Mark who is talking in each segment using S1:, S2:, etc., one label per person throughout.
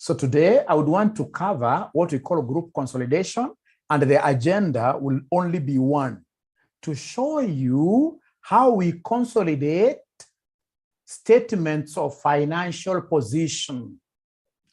S1: So today I would want to cover what we call group consolidation, and the agenda will only be one, to show you how we consolidate statements of financial position.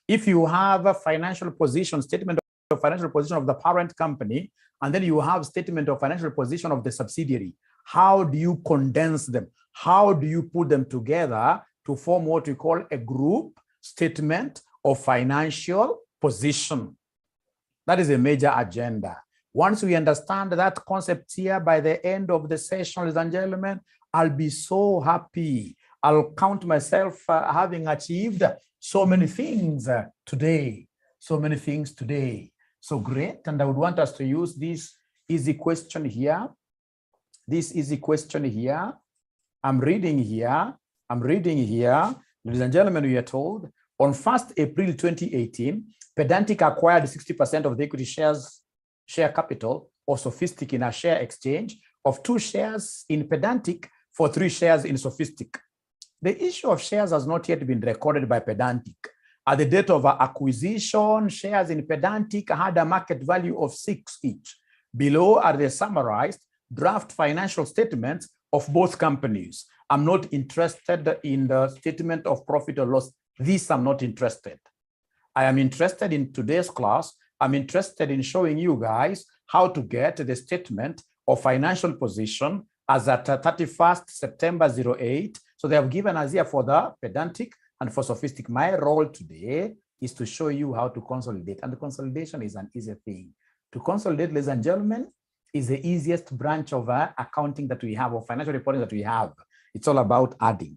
S1: If you have a financial position, statement of financial position of the parent company, and then you have statement of financial position of the subsidiary, how do you condense them? How do you put them together to form what we call a group statement of financial position? That is a major agenda. Once we understand that concept here, by the end of the session, ladies and gentlemen, I'll be so happy. I'll count myself having achieved so many things today. So many things today. So great. And I would want us to use this easy question here. This easy question here. I'm reading here. Ladies and gentlemen, we are told on 1st April 2018, Pedantic acquired 60% of the equity share capital or Sophistic in a share exchange of 2 shares in Pedantic for 3 shares in Sophistic. The issue of shares has not yet been recorded by Pedantic. At the date of acquisition, shares in Pedantic had a market value of 6 each. Below are the summarized draft financial statements of both companies. I'm not interested in the statement of profit or loss. This I'm not interested. I am interested in today's class. I'm interested in showing you guys how to get the statement of financial position as at 31st September 08. So they have given us here for the Pedantic and for Sophistic. My role today is to show you how to consolidate. And the consolidation is an easy thing. To consolidate, ladies and gentlemen, is the easiest branch of accounting that we have, or financial reporting that we have. It's all about adding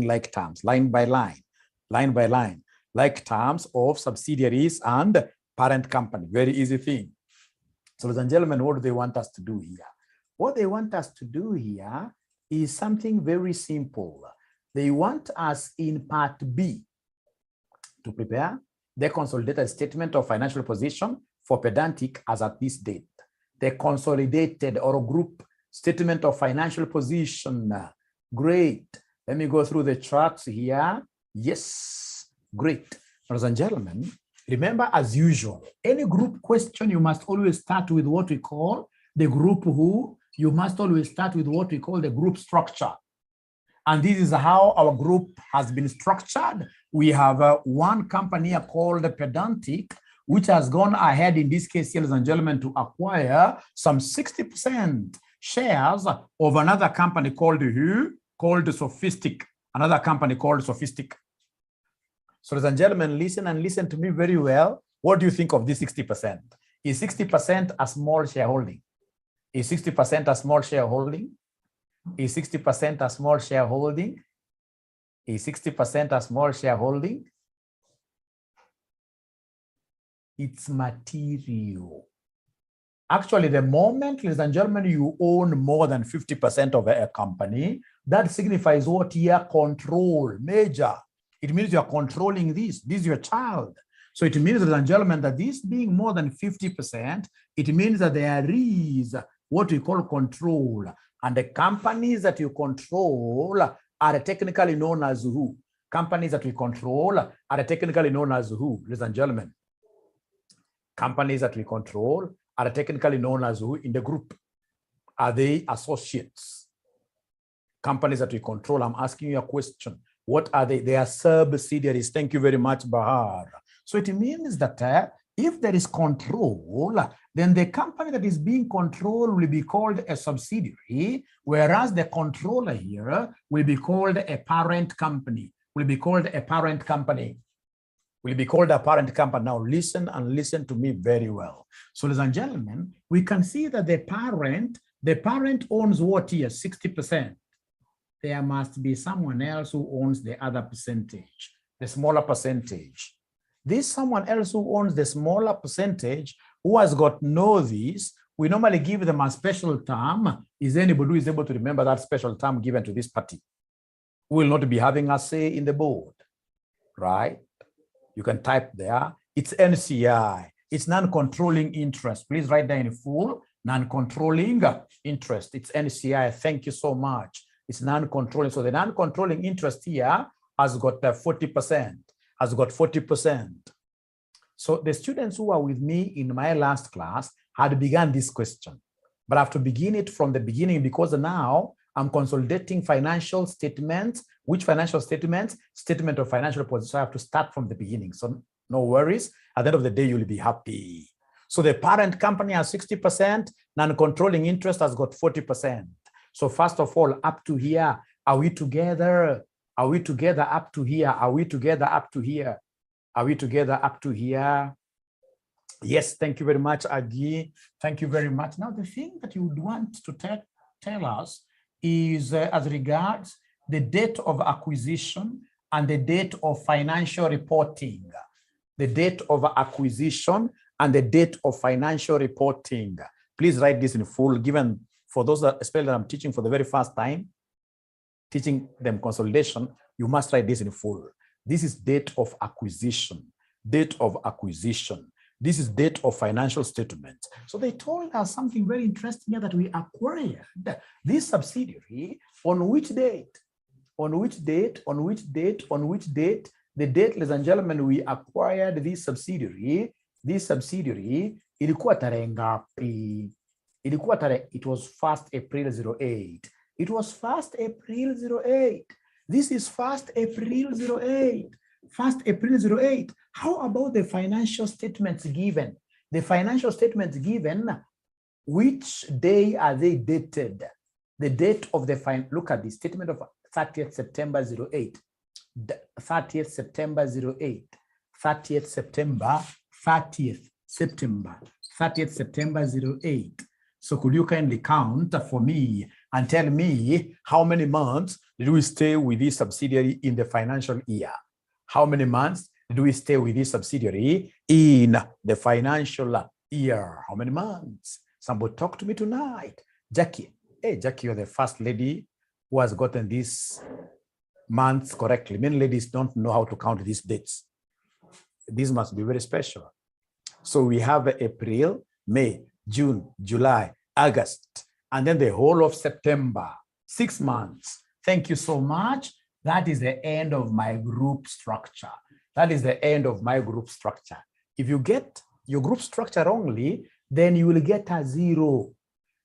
S1: like terms, line by line, like terms of subsidiaries and parent company. Very easy thing. So ladies and gentlemen, what do they want us to do here? What they want us to do here is something very simple. They want us in part B to prepare the consolidated statement of financial position for Pedantic as at this date. The consolidated or group statement of financial position. Great. Let me go through the charts here. Yes, great. Ladies and gentlemen, remember, as usual, any group question, you must always start with what we call the group who. You must always start with what we call the group structure. And this is how our group has been structured. We have one company called Pedantic, which has gone ahead in this case, ladies and gentlemen, to acquire some 60% shares of another company called who? Called Sophistic. Another company called Sophistic. So ladies and gentlemen, listen and listen to me very well. What do you think of this 60%? Is 60% a small shareholding? Is 60% a small shareholding? Is 60% a small shareholding? Is 60% a small shareholding? It's material. Actually, the moment, ladies and gentlemen, you own more than 50% of a company, that signifies what? Here, control, major. It means you're controlling this. This is your child. So it means, ladies and gentlemen, that this being more than 50%, it means that there is what we call control. And the companies that you control are technically known as who? Companies that we control are technically known as who, ladies and gentlemen? Companies that we control are technically known as who in the group? Are they associates? Companies that we control, I'm asking you a question. What are they? They are subsidiaries. Thank you very much, Bahar. So it means that if there is control, then the company that is being controlled will be called a subsidiary, whereas the controller here will be called a parent company. Will be called a parent company. Will be called a parent company. Now listen and listen to me very well. So ladies and gentlemen, we can see that the parent owns what here? 60%. There must be someone else who owns the other percentage, the smaller percentage. This someone else who owns the smaller percentage, who has got know this, we normally give them a special term. Is anybody who is able to remember that special term given to this party? Who will not be having a say in the board, right? You can type there. It's NCI. It's non-controlling interest. Please write that in full. Non-controlling interest. It's NCI. Thank you so much. It's non-controlling. So the non-controlling interest here has got 40%. has got 40%. So the students who are with me in my last class had begun this question, but I have to begin it from the beginning because now I'm consolidating financial statements. Which financial statements? Statement of financial position. So I have to start from the beginning. So no worries. At the end of the day, you'll be happy. So the parent company has 60%, non-controlling interest has got 40%. So first of all, up to here, are we together? Are we together up to here? Are we together up to here? Are we together up to here? Yes, thank you very much, Agi. Thank you very much. Now, the thing that you would want to tell us is as regards the date of acquisition and the date of financial reporting. The date of acquisition and the date of financial reporting. Please write this in full, given for those that, especially that I'm teaching for the very first time, teaching them consolidation, you must write this in full. This is date of acquisition, date of acquisition. This is date of financial statement. So they told us something very interesting here, that we acquired this subsidiary on which date? On which date? On which date? On which date? The date, ladies and gentlemen, we acquired this subsidiary. This subsidiary, ilikuwa tarehe ngapi? Ilikuwa tarehe, it was 1st April 08. It was 1st April 08. This is 1st April 08. 1st April 08. How about the financial statements given? The financial statements given, which day are they dated? The date of the look at the statement of 30th September 08. 30th September 08. 30th September, 30th September, 30th September 08. So could you kindly count for me and tell me how many months did we stay with this subsidiary in the financial year? How many months did we stay with this subsidiary in the financial year? How many months? Somebody talk to me tonight. Jackie. Hey, Jackie, you're the first lady who has gotten these months correctly. Many ladies don't know how to count these dates. This must be very special. So we have April, May, June, July, August, and then the whole of September, 6 months. Thank you so much. That is the end of my group structure. That is the end of my group structure. If you get your group structure wrongly, then you will get a 0.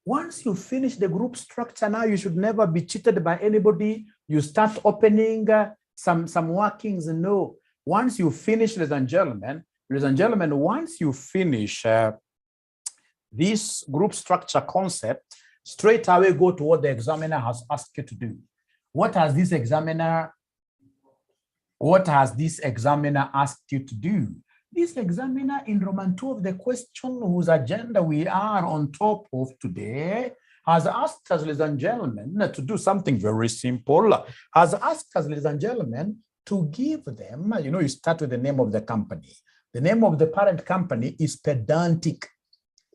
S1: Once you finish the group structure, now you should never be cheated by anybody. You start opening some workings. No. Once you finish, ladies and gentlemen, once you finish this group structure concept, straight away go to what the examiner has asked you to do. What has this examiner asked you to do? This examiner in Roman 2 of the question whose agenda we are on top of today has asked us, ladies and gentlemen, to do something very simple. Has asked us, ladies and gentlemen, to give them, you start with the name of the company. The name of the parent company is Pedantic.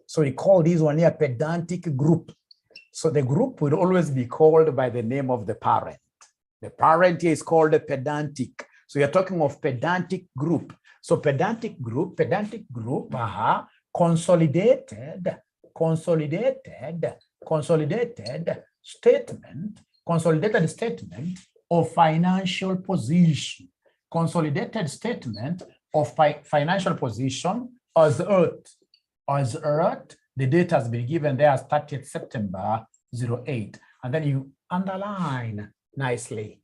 S1: So we call this one here Pedantic Group. So the group will always be called by the name of the parent. The parent here is called a Pedantic. So you're talking of Pedantic Group. So Pedantic Group, consolidated statement of financial position. Consolidated statement of financial position as earth. The date has been given there as 30th September 08. And then you underline nicely.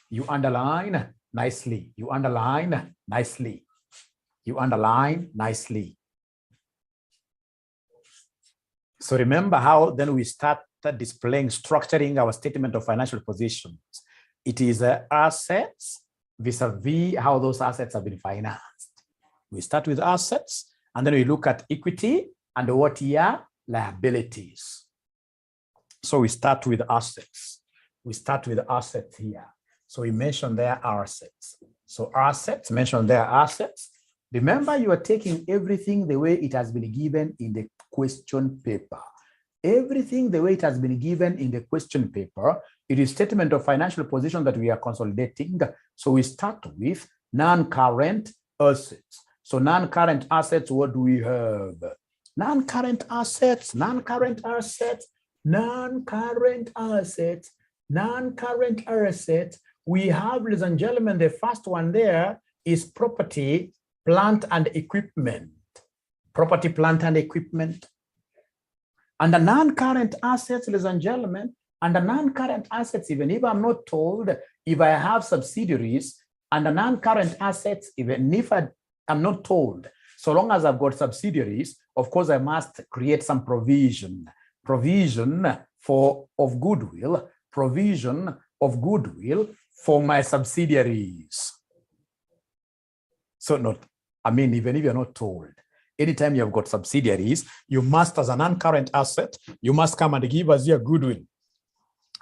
S1: You underline nicely. You underline nicely. You underline nicely. So remember how then we start displaying, structuring our statement of financial positions. It is assets vis-a-vis how those assets have been financed. We start with assets, and then we look at equity and what here? Liabilities. So we start with assets. We start with assets here. So we mention their assets. So assets, mention their assets. Remember, you are taking everything the way it has been given in the question paper. Everything the way it has been given in the question paper. It is statement of financial position that we are consolidating. So we start with non-current assets. So non-current assets, what do we have? Non-current assets, non-current assets, non-current assets, non-current assets. We have, ladies and gentlemen, the first one there is property, plant, and equipment. Property, plant, and equipment. And the non-current assets, ladies and gentlemen, and the non-current assets, even if I'm not told, if I have subsidiaries, and the non-current assets, even if I'm not told, so long as I've got subsidiaries, of course, I must create some provision of goodwill, provision of goodwill for my subsidiaries. So even if you're not told, anytime you've got subsidiaries, you must, as a non-current asset, you must come and give us your goodwill.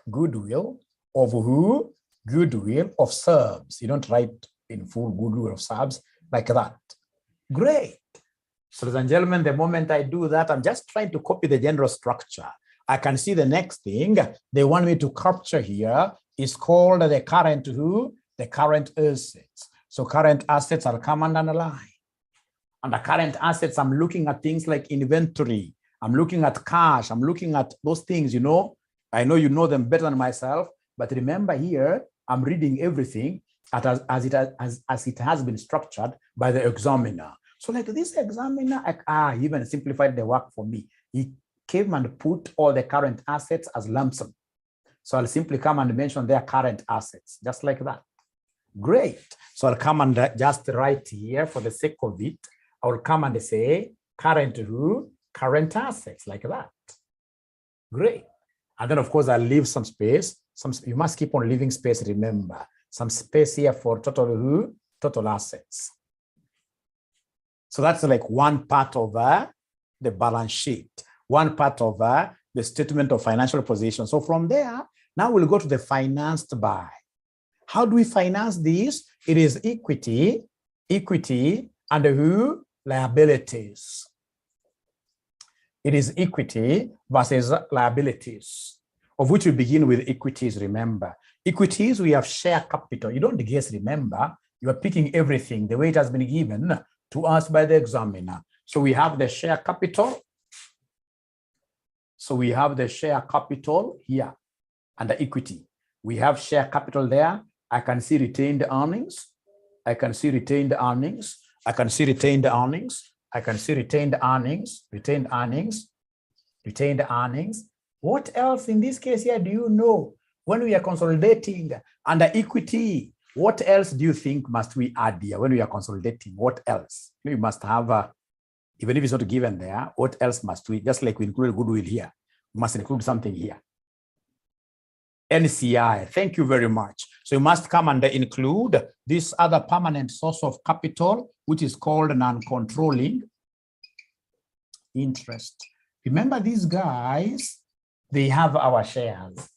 S1: Goodwill of who? Goodwill of subs. You don't write in full goodwill of subs like that. Great. So, ladies and gentlemen, the moment I do that, I'm just trying to copy the general structure. I can see the next thing they want me to capture here is called the current who? The current assets. So current assets are come under the line. Under current assets, I'm looking at things like inventory. I'm looking at cash. I'm looking at those things, you know. I know you know them better than myself, but remember here, I'm reading everything as it has been structured by the examiner. So like this examiner, even simplified the work for me. He came and put all the current assets as lump sum. So I'll simply come and mention their current assets, just like that. Great. So I'll come and just write here for the sake of it. I will come and say current who? Current assets, like that. Great. And then of course I'll leave some space. You must keep on leaving space, remember. Some space here for total who? Total assets. So that's like one part of the balance sheet, one part of the statement of financial position. So from there, now we'll go to the financed by. How do we finance this? It is equity, and who? Liabilities. It is equity versus liabilities, of which we begin with equities, remember. Equities, we have share capital. You don't guess, remember. You are picking everything the way it has been given to us by the examiner. So we have the share capital. So we have the share capital here and the equity. We have share capital there. I can see retained earnings. I can see retained earnings. I can see retained earnings. I can see retained earnings, retained earnings, retained earnings. What else in this case here do you know? When we are consolidating under equity, what else do you think must we add here when we are consolidating? What else? We must have, even if it's not given there, what else must we, just like we included goodwill here, we must include something here. NCI, thank you very much. So you must come and include this other permanent source of capital, which is called non-controlling interest. Remember these guys, they have our shares,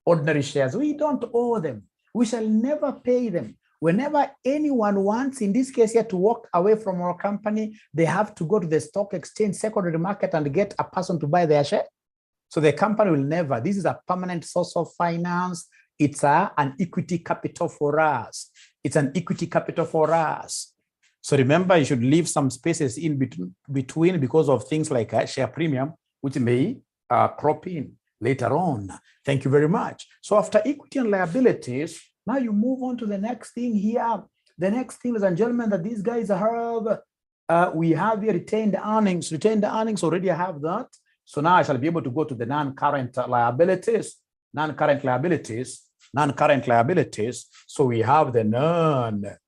S1: ordinary shares. We don't owe them. We shall never pay them. Whenever anyone wants, in this case here, to walk away from our company, they have to go to the stock exchange, secondary market, and get a person to buy their share. So the company will never, this is a permanent source of finance. It's an equity capital for us. It's an equity capital for us. So remember, you should leave some spaces in between because of things like share premium, which may crop in later on. Thank you very much. So after equity and liabilities, now you move on to the next thing here. The next thing, ladies and gentlemen, that these guys have, we have here retained earnings. Retained earnings, already I have that. So now I shall be able to go to the non-current liabilities, non-current liabilities, non-current liabilities. So we have the non-current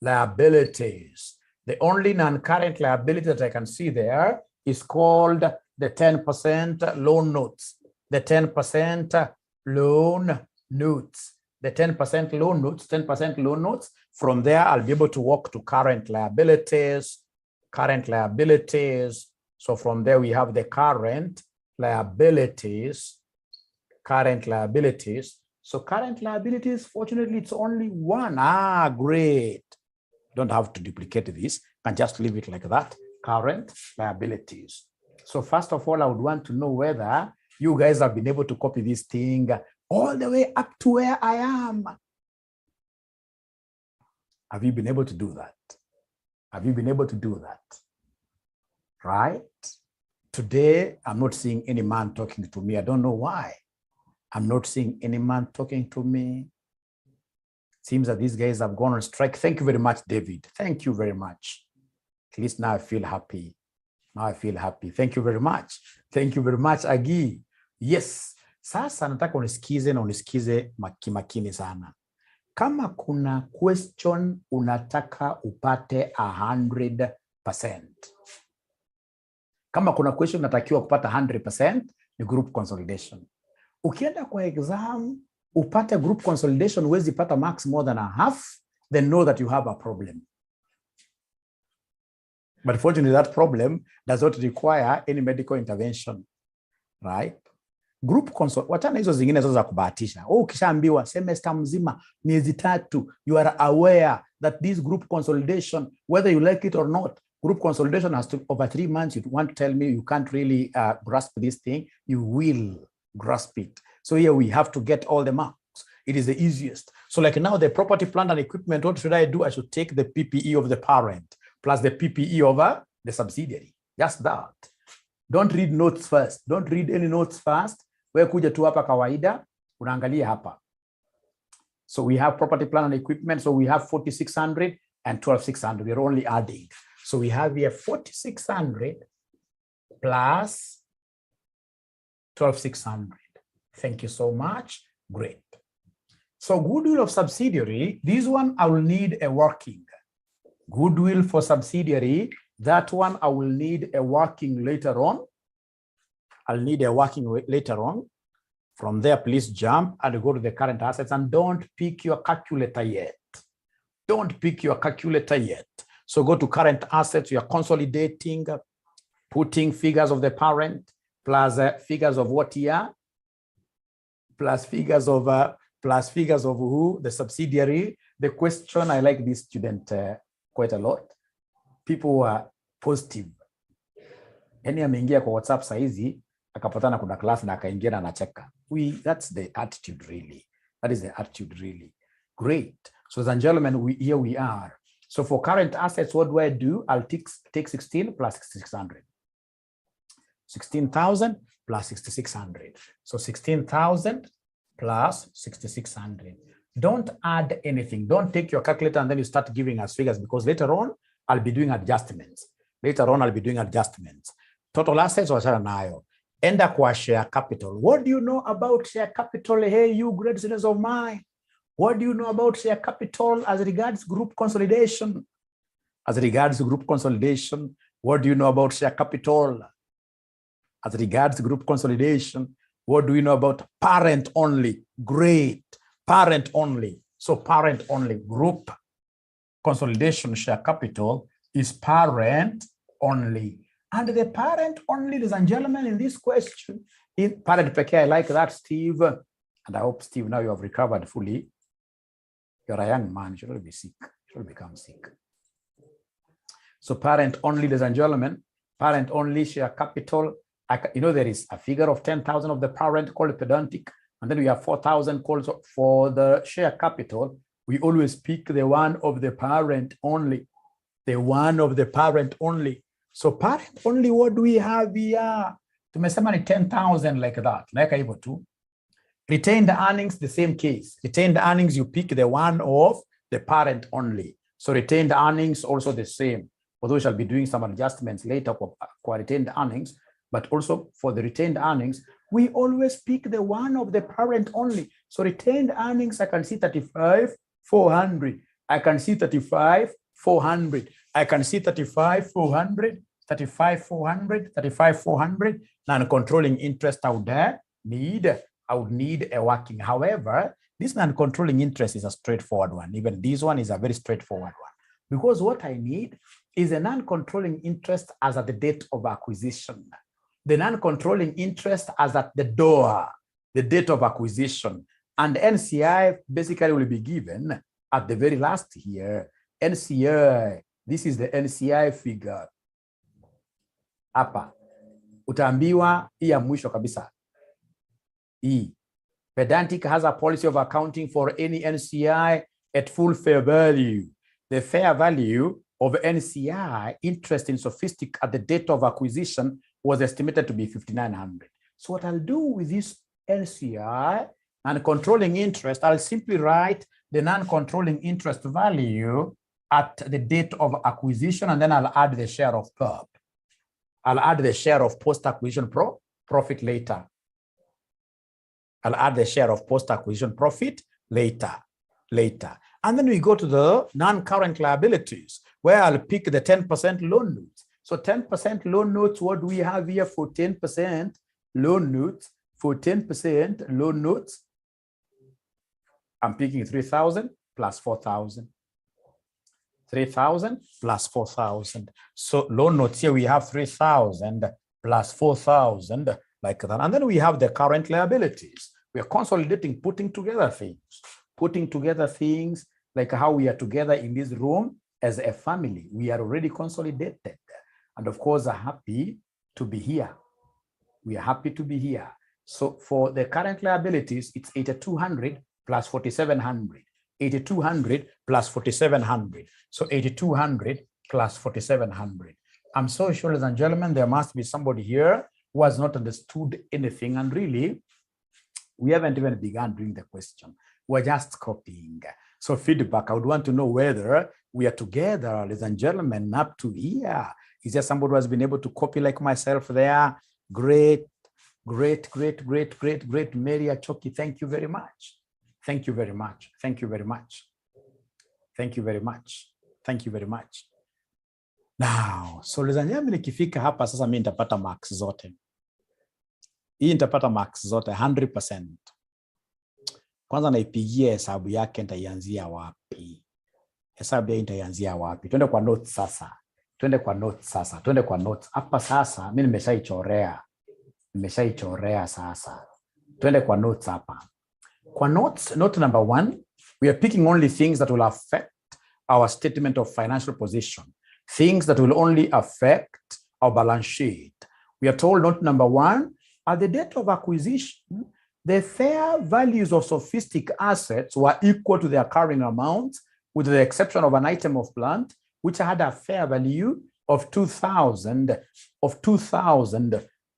S1: liabilities. The only non-current liability that I can see there is called the 10% loan notes. The 10% loan notes. The 10% loan notes, 10% loan notes. From there, I'll be able to walk to current liabilities, current liabilities. So from there, we have the current liabilities, current liabilities. So current liabilities, fortunately, it's only one. Great. Don't have to duplicate this. Can just leave it like that. Current liabilities. So first of all, I would want to know whether you guys have been able to copy this thing all the way up to where I am. Have you been able to do that? Have you been able to do that? Right? Today, I'm not seeing any man talking to me. I don't know why. I'm not seeing any man talking to me. Seems that these guys have gone on strike. Thank you very much, David. Thank you very much. At least now I feel happy. Now I feel happy. Thank you very much. Thank you very much, Agi. Yes. Sasa nataka unisikize na unisikize makini sana. Kama kuna question unataka upate 100%. Kama kuna question unatakiwa kupata 100% ni group consolidation. Ukienda kwa exam upate group consolidation huwezi pata marks more than a half, then know that you have a problem. But fortunately that problem does not require any medical intervention, right? Group consol, wachana hizo zingine zote za kubahatisha. Ukishaambiwa semester mzima miezi 3, you are aware that this group consolidation, whether you like it or not, group consolidation has to over 3 months. You want to tell me you can't really grasp this thing, you will grasp it. So here we have to get all the marks. It is the easiest. So like now the property, plant and equipment, what should I do? I should take the PPE of the parent plus the PPE of the subsidiary. Just that. Don't read notes first. Don't read any notes first. Wewe kuja tu hapa kawaida, unaangalia hapa. So we have property, plant and equipment. So we have 4,600 and 12,600. We're only adding. So we have here 4,600 plus 12,600. Thank you so much. Great. So goodwill of subsidiary, this one I will need a working. Goodwill for subsidiary, that one I will need a working later on. I'll need a working later on. From there, please jump and go to the current assets and don't pick your calculator yet. Don't pick your calculator yet. So go to current assets, you are consolidating, putting figures of the parent, plus figures of what year, plus figures of who, the subsidiary. The question, I like this student quite a lot. People who are positive. Yani ameingia kwa WhatsApp saizi, akapatana kuna class na akaingia na anacheka. That's the attitude really. That is the attitude really. Great. So ladies and gentlemen, here we are. So for current assets, what do? I'll take 16 plus 6,600. 16,000 plus 6,600. So 16,000 plus 6,600. Don't add anything. Don't take your calculator and then you start giving us figures, because later on, I'll be doing adjustments. Total assets wachana nayo. Enda kwa share capital. What do you know about share capital? Hey, you great students of mine. What do you know about share capital as regards group consolidation? As regards group consolidation, what do you know about share capital? As regards group consolidation, what do you know about parent only? Great. Parent only. So parent only. Group consolidation share capital is parent only. And the parent only, ladies and gentlemen, in this question, in parent peke, I like that, Steve. And I hope, Steve, now you have recovered fully. You're a young man, you shouldn't be sick. You shouldn't become sick. So parent only, ladies and gentlemen, parent only share capital. You know, there is a figure of 10,000 of the parent called pedantic, and then we have 4,000 called for the share capital. We always pick the one of the parent only. The one of the parent only. So parent only, what do we have here? Tumesema ni 10,000 like that. Like hivyo tu. Retained earnings, the same case. Retained earnings, you pick the one of the parent only. So retained earnings also the same. Although we shall be doing some adjustments later for retained earnings, but also for the retained earnings, we always pick the one of the parent only. So retained earnings, I can see 35,400. I can see 35,400. I can see 35,400, 35,400, 35,400. Non-controlling interest I would need a working. However, this non-controlling interest is a straightforward one. Even this one is a very straightforward one. Because what I need is a non-controlling interest as at the date of acquisition. The non-controlling interest as at the door, the date of acquisition. And NCI basically will be given at the very last here. NCI, this is the NCI figure. Hapa. Utaambiwa hii ya mwisho kabisa. Pedantic has a policy of accounting for any NCI at full fair value. The fair value of NCI interest in sophistic at the date of acquisition was estimated to be 5,900. So what I'll do with this NCI, non-controlling interest, I'll simply write the non-controlling interest value at the date of acquisition, and then I'll add the share of PERP. I'll add the share of post-acquisition profit later. I'll add the share of post-acquisition profit later. And then we go to the non-current liabilities, where I'll pick the 10% loan notes. So 10% loan notes, what do we have here for 10% loan notes? For 10% loan notes, I'm picking 3,000 plus 4,000. 3,000 plus 4,000. So loan notes here, we have 3,000 plus 4,000, like that. And then we have the current liabilities. We are consolidating, putting together things like how we are together in this room as a family. We are already consolidated. And of course, are happy to be here. We are happy to be here. So for the current liabilities, it's 8,200 plus 4,700. 8,200 plus 4,700. So 8,200 plus 4,700. I'm so sure, ladies and gentlemen, there must be somebody here who has not understood anything. And really, we haven't even begun doing the question. We're just copying. So feedback, I would want to know whether we are together, ladies and gentlemen, up to here. Is there somebody who has been able to copy like myself there? Great. Mary Achoki, thank you very much. Thank you very much. Thank you very much. Thank you very much. Thank you very much. Now, so ladies and gentlemen, nikifika hapa sasa mimi nitapata marks zote. Hii nitapata marks zote 100%. Kwanza naipigia hesabu yake, nitaianzia wapi? Hesabu yake nitaianzia wapi? Twende kwa notes sasa. Twende kwa notes. Hapa sasa mimi nimeshaichorea sasa. Twende kwa notes hapa. Kwa notes, note number 1, we are picking only things that will affect our statement of financial position. Things that will only affect our balance sheet. We are told, note number 1, at the date of acquisition, the fair values of sophistic assets were equal to their carrying amount, with the exception of an item of plant, which had a fair value of 2,000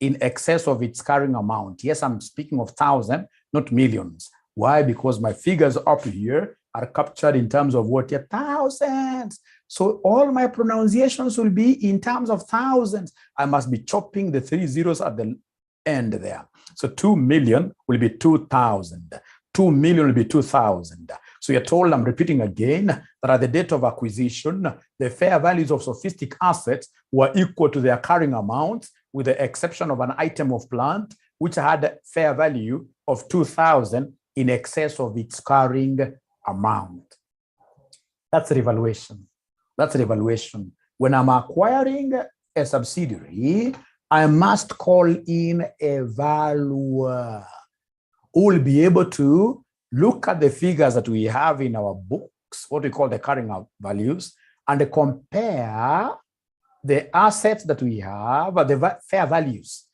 S1: in excess of its carrying amount. Yes, I'm speaking of 1,000, not millions. Why? Because my figures up here are captured in terms of what? Thousands. So all my pronunciations will be in terms of thousands. I must be chopping the 3 zeros at the end there. So 2 million will be 2,000. 2 million will be 2,000. So you're told, I'm repeating again, that at the date of acquisition, the fair values of sophistic assets were equal to their carrying amount, with the exception of an item of plant, which had a fair value of 2,000 in excess of its carrying amount. That's revaluation. That's revaluation. When I'm acquiring a subsidiary, I must call in a valuer who will be able to look at the figures that we have in our books, what we call the carrying values, and compare the assets that we have, the fair values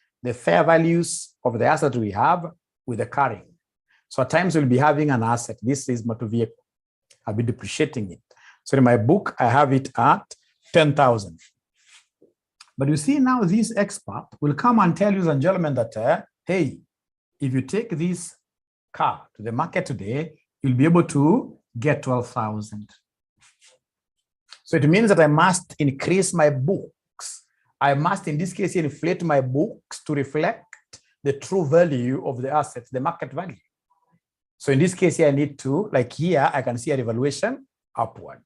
S1: of the assets we have with the carrying. So at times we'll be having an asset. This is motor vehicle. I'll be depreciating it. So in my book, I have it at 10,000. But you see now this expert will come and tell you, ladies and gentlemen, that, hey, if you take this car to the market today, you'll be able to get 12,000. So it means that I must increase my books. I must, in this case, inflate my books to reflect the true value of the assets, the market value. So in this case here, I need to, like here, I can see a revaluation upward.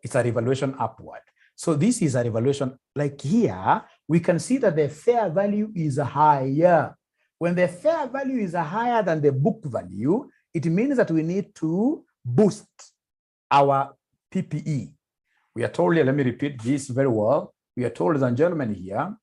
S1: It's a revaluation upward. So this is a revaluation. Like here, we can see that the fair value is higher. When the fair value is higher than the book value, it means that we need to boost our PPE. We are told here, let me repeat this very well. We are told, ladies and gentlemen, here,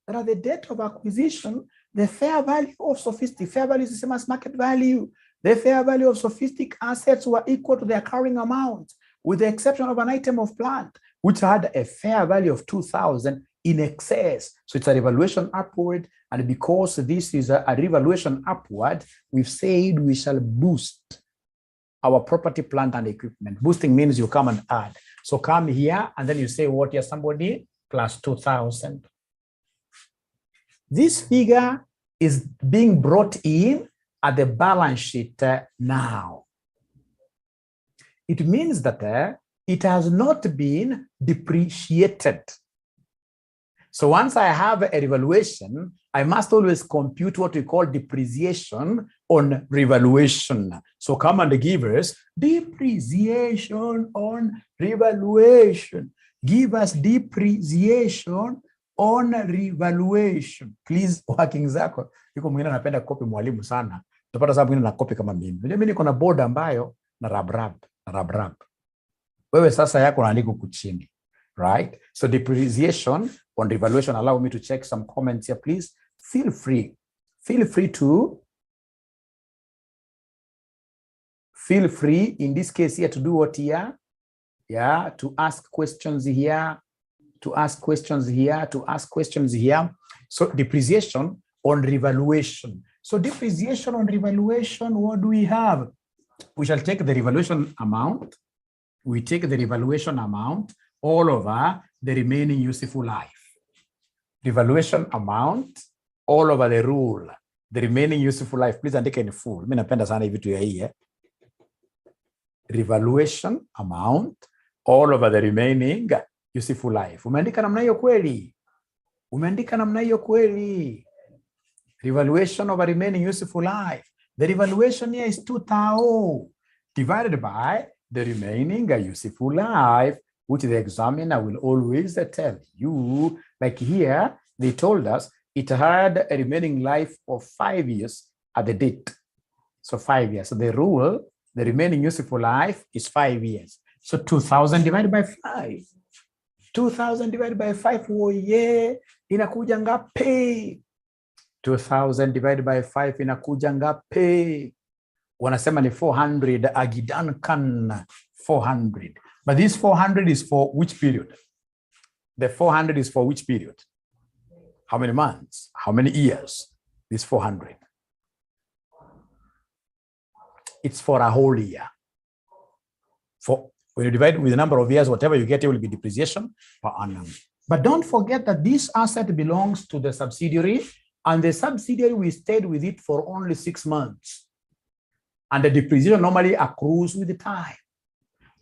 S1: that at the date of acquisition, the fair value of sophistic, fair value is the same as market value. The fair value of sophistic assets were equal to their carrying amount, with the exception of an item of plant, which had a fair value of 2,000 in excess. So it's a revaluation upward. And because this is a revaluation upward, we've said we shall boost our property, plant, and equipment. Boosting means you come and add. So come here, and then you say, what is somebody? Plus 2,000. This figure is being brought in at the balance sheet now. It means that it has not been depreciated. So once I have a revaluation, I must always compute what we call depreciation on revaluation. So come and give us depreciation on revaluation. Give us depreciation on revaluation. Please, working zako. Yuko mwingine anapenda copy mwalimu sana. Utapata sababu mwingine na copy kama mimi. Unajua mimi niko na board ambayo na rab. Wewe sasa yako unaandika kuchini. Right? So depreciation on revaluation. Allow me to check some comments here, please. Feel free in this case here to do what here? Yeah, to ask questions here, So depreciation on revaluation. So depreciation on revaluation, what do we have? We shall take the revaluation amount. We take the revaluation amount all over the remaining useful life. Revaluation amount all over the rule, the remaining useful life. Please andika in full. Mimi napenda sana hivi tu ya hii. Revaluation amount all over the remaining useful life. Umeandika namna hiyo kweli? Revaluation over remaining useful life. The revaluation here is 2,000 divided by the remaining useful life, which the examiner will always tell you. Like here, they told us it had a remaining life of 5 years at the date. So 5 years. So the rule, the remaining useful life is 5 years. So 2,000 divided by 5. 2,000 divided by 5, oh yeah, inakuja ngapi? 2,000 divided by 5 inakuja ngapi? Wanasema ni 400, agidankan 400. But this 400 is for which period? The 400 is for which period? How many months? How many years? This 400. It's for a whole year. For when you divide with the number of years, whatever you get, it will be depreciation per annum. But don't forget that this asset belongs to the subsidiary, and the subsidiary, we stayed with it for only 6 months. And the depreciation normally accrues with the time.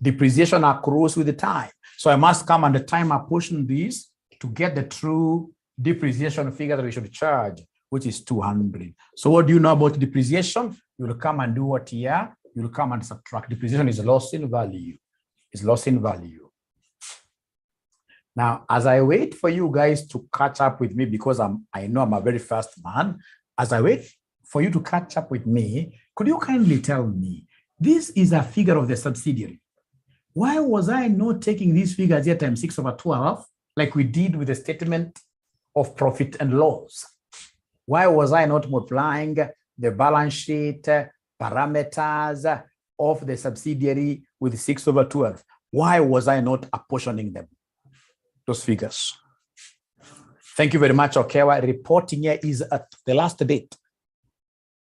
S1: Depreciation accrues with the time. So I must come and the time apportion this to get the true depreciation figure that we should charge, which is 200. So what do you know about depreciation? You will come and do what here? You will come and subtract. Depreciation is loss in value. It's loss in value. Now, as I wait for you guys to catch up with me, because I know I'm a very fast man, as I wait for you to catch up with me, could you kindly tell me, this is a figure of the subsidiary. Why was I not taking these figures here times 6/12, like we did with the statement of profit and loss? Why was I not multiplying the balance sheet parameters of the subsidiary with 6/12? Why was I not apportioning them, those figures? Thank you very much, Okewa. Reporting here is at the last date.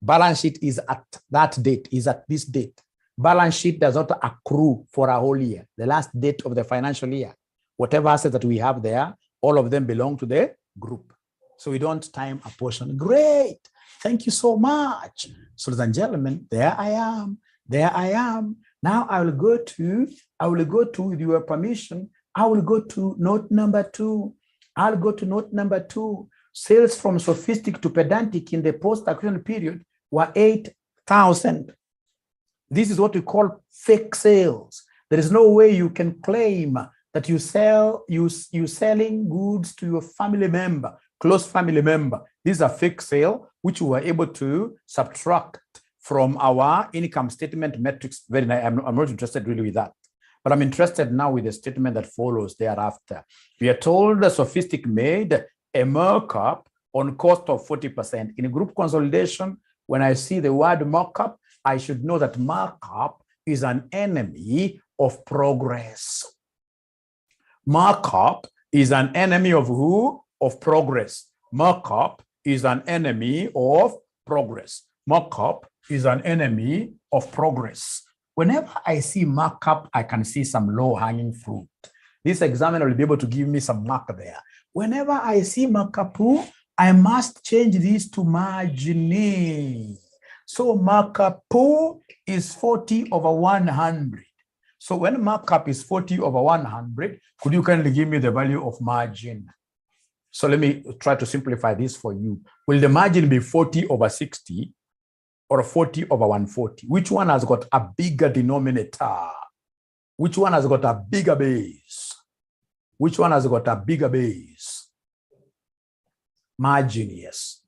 S1: Balance sheet is at that date, is at this date. Balance sheet does not accrue for a whole year, the last date of the financial year. Whatever assets that we have there, all of them belong to the group. So we don't time apportion. Great. Thank you so much. So, ladies and gentlemen, there I am. Now I will go to, with your permission, I will go to note number 2. I'll go to note number 2. Sales from sophistic to pedantic in the post-acquisition period were 8,000. This is what we call fake sales. There is no way you can claim that you selling goods to your family member, close family member. This is a fake sale, which we were able to subtract from our income statement metrics. Very nice. I'm not interested really with that, but I'm interested now with the statement that follows thereafter. We are told the sophistic made a markup on cost of 40%. In group consolidation, when I see the word markup, I should know that markup is an enemy of progress. Markup is an enemy of who? Of progress. Markup is an enemy of progress. Markup is an enemy of progress. Whenever I see markup, I can see some low-hanging fruit. This examiner will be able to give me some mark there. Whenever I see markup, I must change this to margin. So markup is 40 over 100. So when markup is 40 over 100, could you kindly give me the value of margin? So let me try to simplify this for you. Will the margin be 40 over 60 or 40 over 140? Which one has got a bigger denominator? Which one has got a bigger base? Which one has got a bigger base? Margin, yes.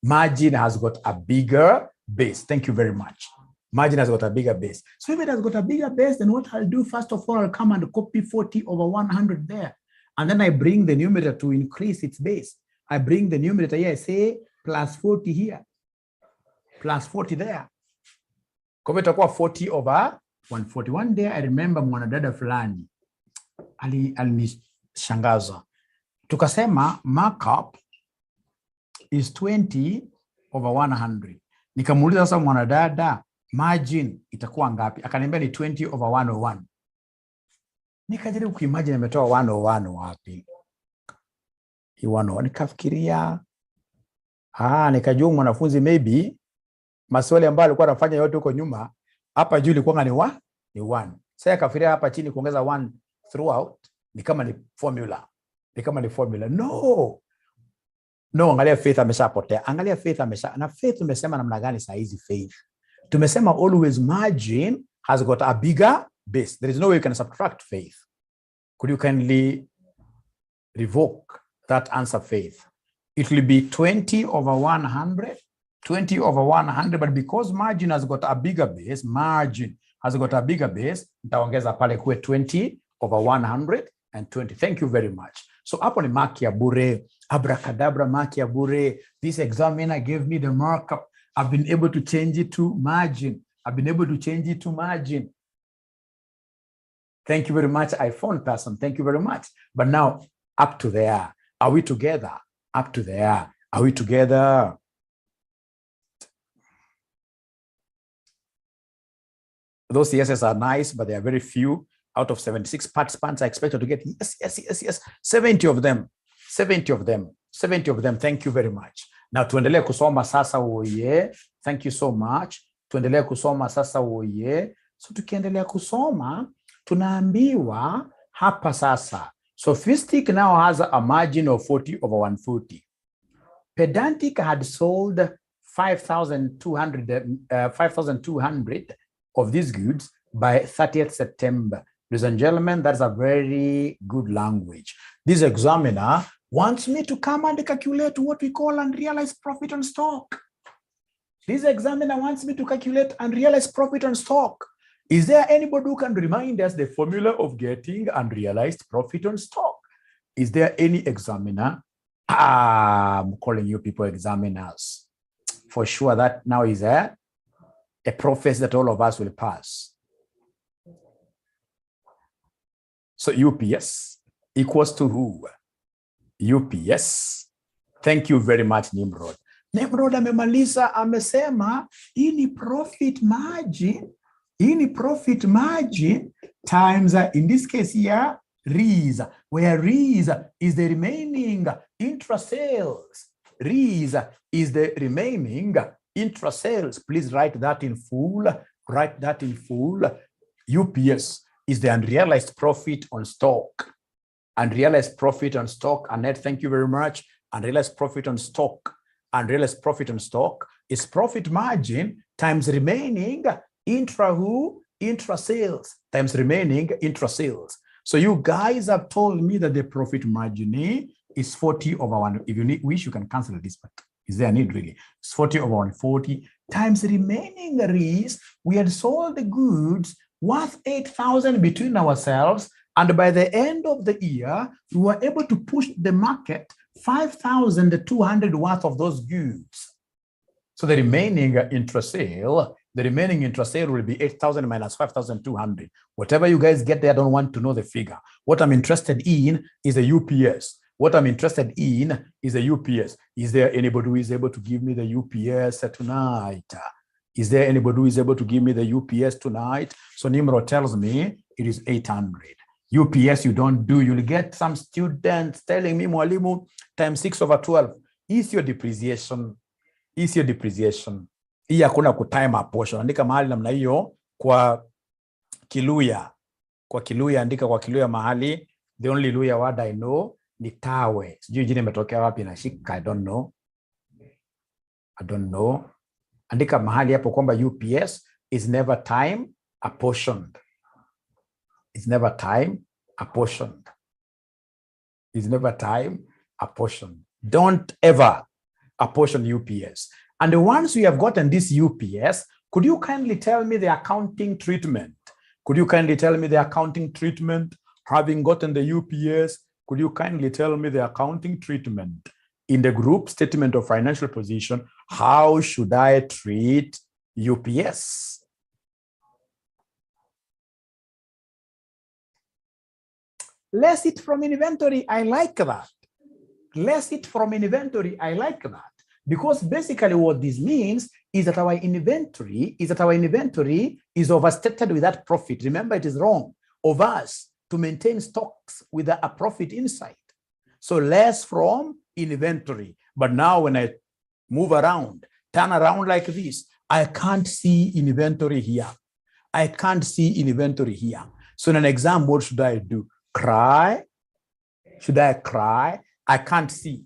S1: Margin has got a bigger base. Thank you very much. Margin has got a bigger base. So if it has got a bigger base, then what I'll do, first of all, I'll come and copy 40 over 100 there. And then I bring the numerator to increase its base. I bring the numerator here, I say plus 40 here, plus 40 there. Kwa hivyo itakuwa 40 over 140. One day I remember mwanadada fulani alinishangaza. Tukasema markup is 20 over 100. Nikamuuliza sasa mwanadada, margin itakuwa ngapi? Akaniambia ni 20 over 101. Nikajaribu kuimagine ametoa 101 wapi? 101 nikafikiria. Nikajua mwanafunzi maybe maswali ambayo alikuwa anafanya yote huko nyuma, hapa juu ilikuwa ni 1. Sasa akafikiria hapa chini kuongeza 1 throughout ni kama ni formula. No, angalia Faith ameshapotea. Angalia Faith na Faith tumesema namna gani saa hizi Faith? Tumesema always margin has got a bigger base. There is no way you can subtract Faith. Could you kindly revoke that answer, Faith? It will be 20 over 100. 20 over 100, but because margin has got a bigger base, nitaongeza pale kuwe 20 over 120. Thank you very much. So hapo ni mark ya bure. Abracadabra, mark ya bure. This examiner gave me the markup. I've been able to change it to margin. Thank you very much, iPhone person. Thank you very much. But now, up to there. Are we together? Up to there. Are we together? Those yeses are nice, but they are very few. Out of 76 participants, I expected to get yes. 70 of them. Thank you very much. Now, tuendelee kusoma sasa uoye. Thank you so much. Tuendelee kusoma sasa uoye. So tukiendelea kusoma, tunaambiwa hapa sasa. Sophistic now has a margin of 40 over 140. Pedantic had sold 5,200 of these goods by 30th September. Ladies and gentlemen, that's a very good language. This examiner wants me to come and calculate what we call unrealized profit on stock. This examiner wants me to calculate unrealized profit on stock. Is there anybody who can remind us the formula of getting unrealized profit on stock? Is there any examiner? I'm calling you people examiners. For sure that now is a prophecy that all of us will pass. So UPS equals to who? UPS. Thank you very much, Nimrod. Nimrod amemaliza, amesema hii ni profit margin. Hii ni profit margin times, in this case here, REES, where REES is the remaining intra-sales. REES is the remaining intra-sales. Please write that in full. Write that in full. UPS is the unrealized profit on stock. Unrealized profit on stock. Annette, thank you very much. Unrealized profit on stock. Unrealized profit on stock is profit margin times remaining intra-sales times remaining intra-sales. So you guys have told me that the profit margin is 40 over 1. If you wish, you can cancel this, but is there a need really? It's 40 over 140 times remaining REES. We had sold the goods worth 8,000 between ourselves, and by the end of the year, we were able to push the market 5,200 worth of those goods. So the remaining intra-sale will be 8,000 minus 5,200. Whatever you guys get there, I don't want to know the figure. What I'm interested in is a UPS. Is there anybody who is able to give me the UPS tonight? Is there anybody who is able to give me the UPS tonight? So Nimrod tells me it is 800. UPS you don't do. You'll get some students telling me, Mwalimu, times 6 over 12. is your depreciation. Is your depreciation. Hii hakuna kutime a portion. Andika mahali namna hiyo kwa Kiluya. Kwa Kiluya, andika kwa Kiluya mahali. The only Luya word I know ni tawe. Sijui jina imetokea wapi na shika. I don't know. Andika mahali hapo kwamba UPS is never time apportioned. It's never time apportioned. It's never time apportioned. Don't ever apportion UPS. And once you have gotten this UPS, could you kindly tell me the accounting treatment? Could you kindly tell me the accounting treatment? Having gotten the UPS, could you kindly tell me the accounting treatment? In the group statement of financial position, how should I treat UPS? Less it from inventory, I like that. Less it from inventory, I like that. Because basically what this means is that our inventory is overstated with that profit. Remember, it is wrong of us to maintain stocks with a profit inside. So less from inventory. But now when I move around, turn around like this, I can't see inventory here. I can't see inventory here. So in an exam, what should I do? Cry? Should I cry? I can't see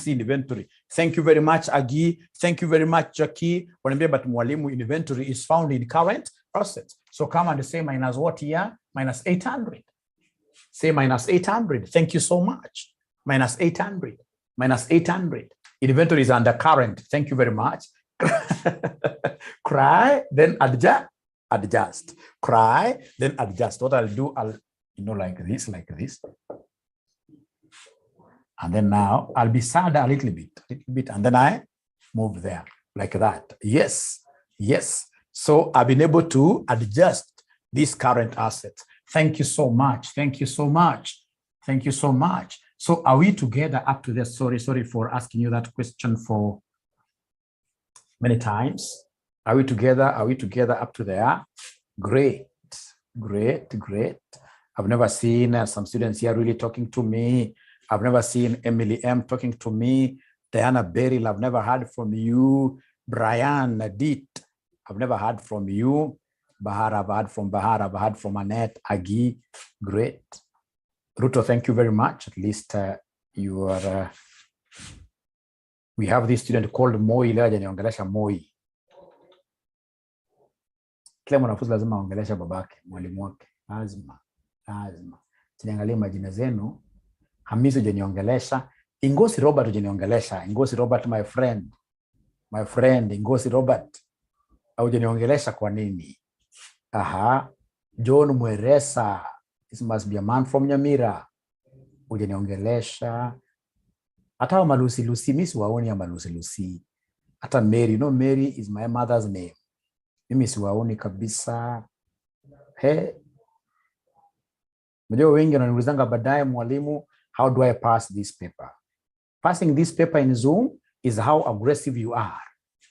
S1: inventory. Thank you very much, Agi. Thank you very much, Jackie. But mwalimu, inventory is found in current assets. So come and say minus what here? Minus 800. Say minus 800. Thank you so much. Minus 800. Minus 800. Inventory is under current. Thank you very much. Cry, then adjust. Cry, then adjust. What I'll do, like this. And then now I'll be sad a little bit, and then I move there like that. Yes. So I've been able to adjust these current assets. Thank you so much. So are we together up to this? Sorry for asking you that question for many times. Are we together up to there? Great. I've never seen some students here really talking to me. I've never seen Emily M talking to me. Diana Beryl, I've never heard from you. Brian Nadit, I've never heard from you. Bahar, I've heard from Annette, Agi. Great. Ruto, thank you very much. At least you are. We have this student called Moi. Leo hajaniongelesha Moi. Kila mwanafunzi lazima aongelesha babake, mwalimu wake. Lazima. Tunaangalia majina zenu. Hamisi hujaniongelesha. Ingosi Robert hujaniongelesha. Ingosi Robert, my friend, Ingosi Robert. Hujaniongelesha kwa nini? John Mweresa. This must be a man from Nyamira. Hujaniongelesha. Hata Malusi Lucy, mimi siwaoni ya Malusi Lucy. Hata Mary, Mary is my mother's name. Mimi siwaoni kabisa. Mjua wengi wananiulizanga baadaye, mwalimu, how do I pass this paper? Passing this paper in Zoom is how aggressive you are.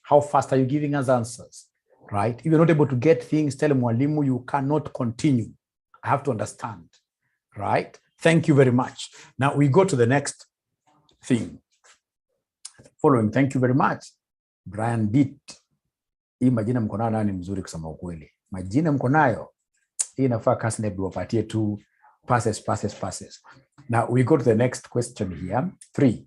S1: How fast are you giving us answers? Right? If you're not able to get things, tell mwalimu you cannot continue. I have to understand. Right? Thank you very much. Now we go to the next thing. Following, thank you very much. Brian Ditt. Hii majina mko nayo ni mzuri kusema ukweli. Majina mko nayo. Hii inafaa kasi wapatie tu passes. Now we go to the next question here. 3.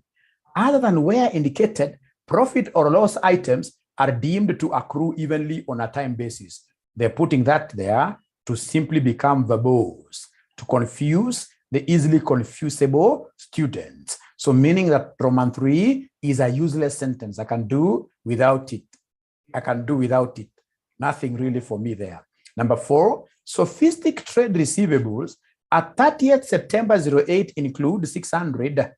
S1: Other than where indicated, profit or loss items are deemed to accrue evenly on a time basis. They're putting that there to simply become verbose, to confuse the easily confusable students. So meaning that Roman 3 is a useless sentence. I can do without it. Nothing really for me there. Number 4, sophistic trade receivables at 30th September 08 include 600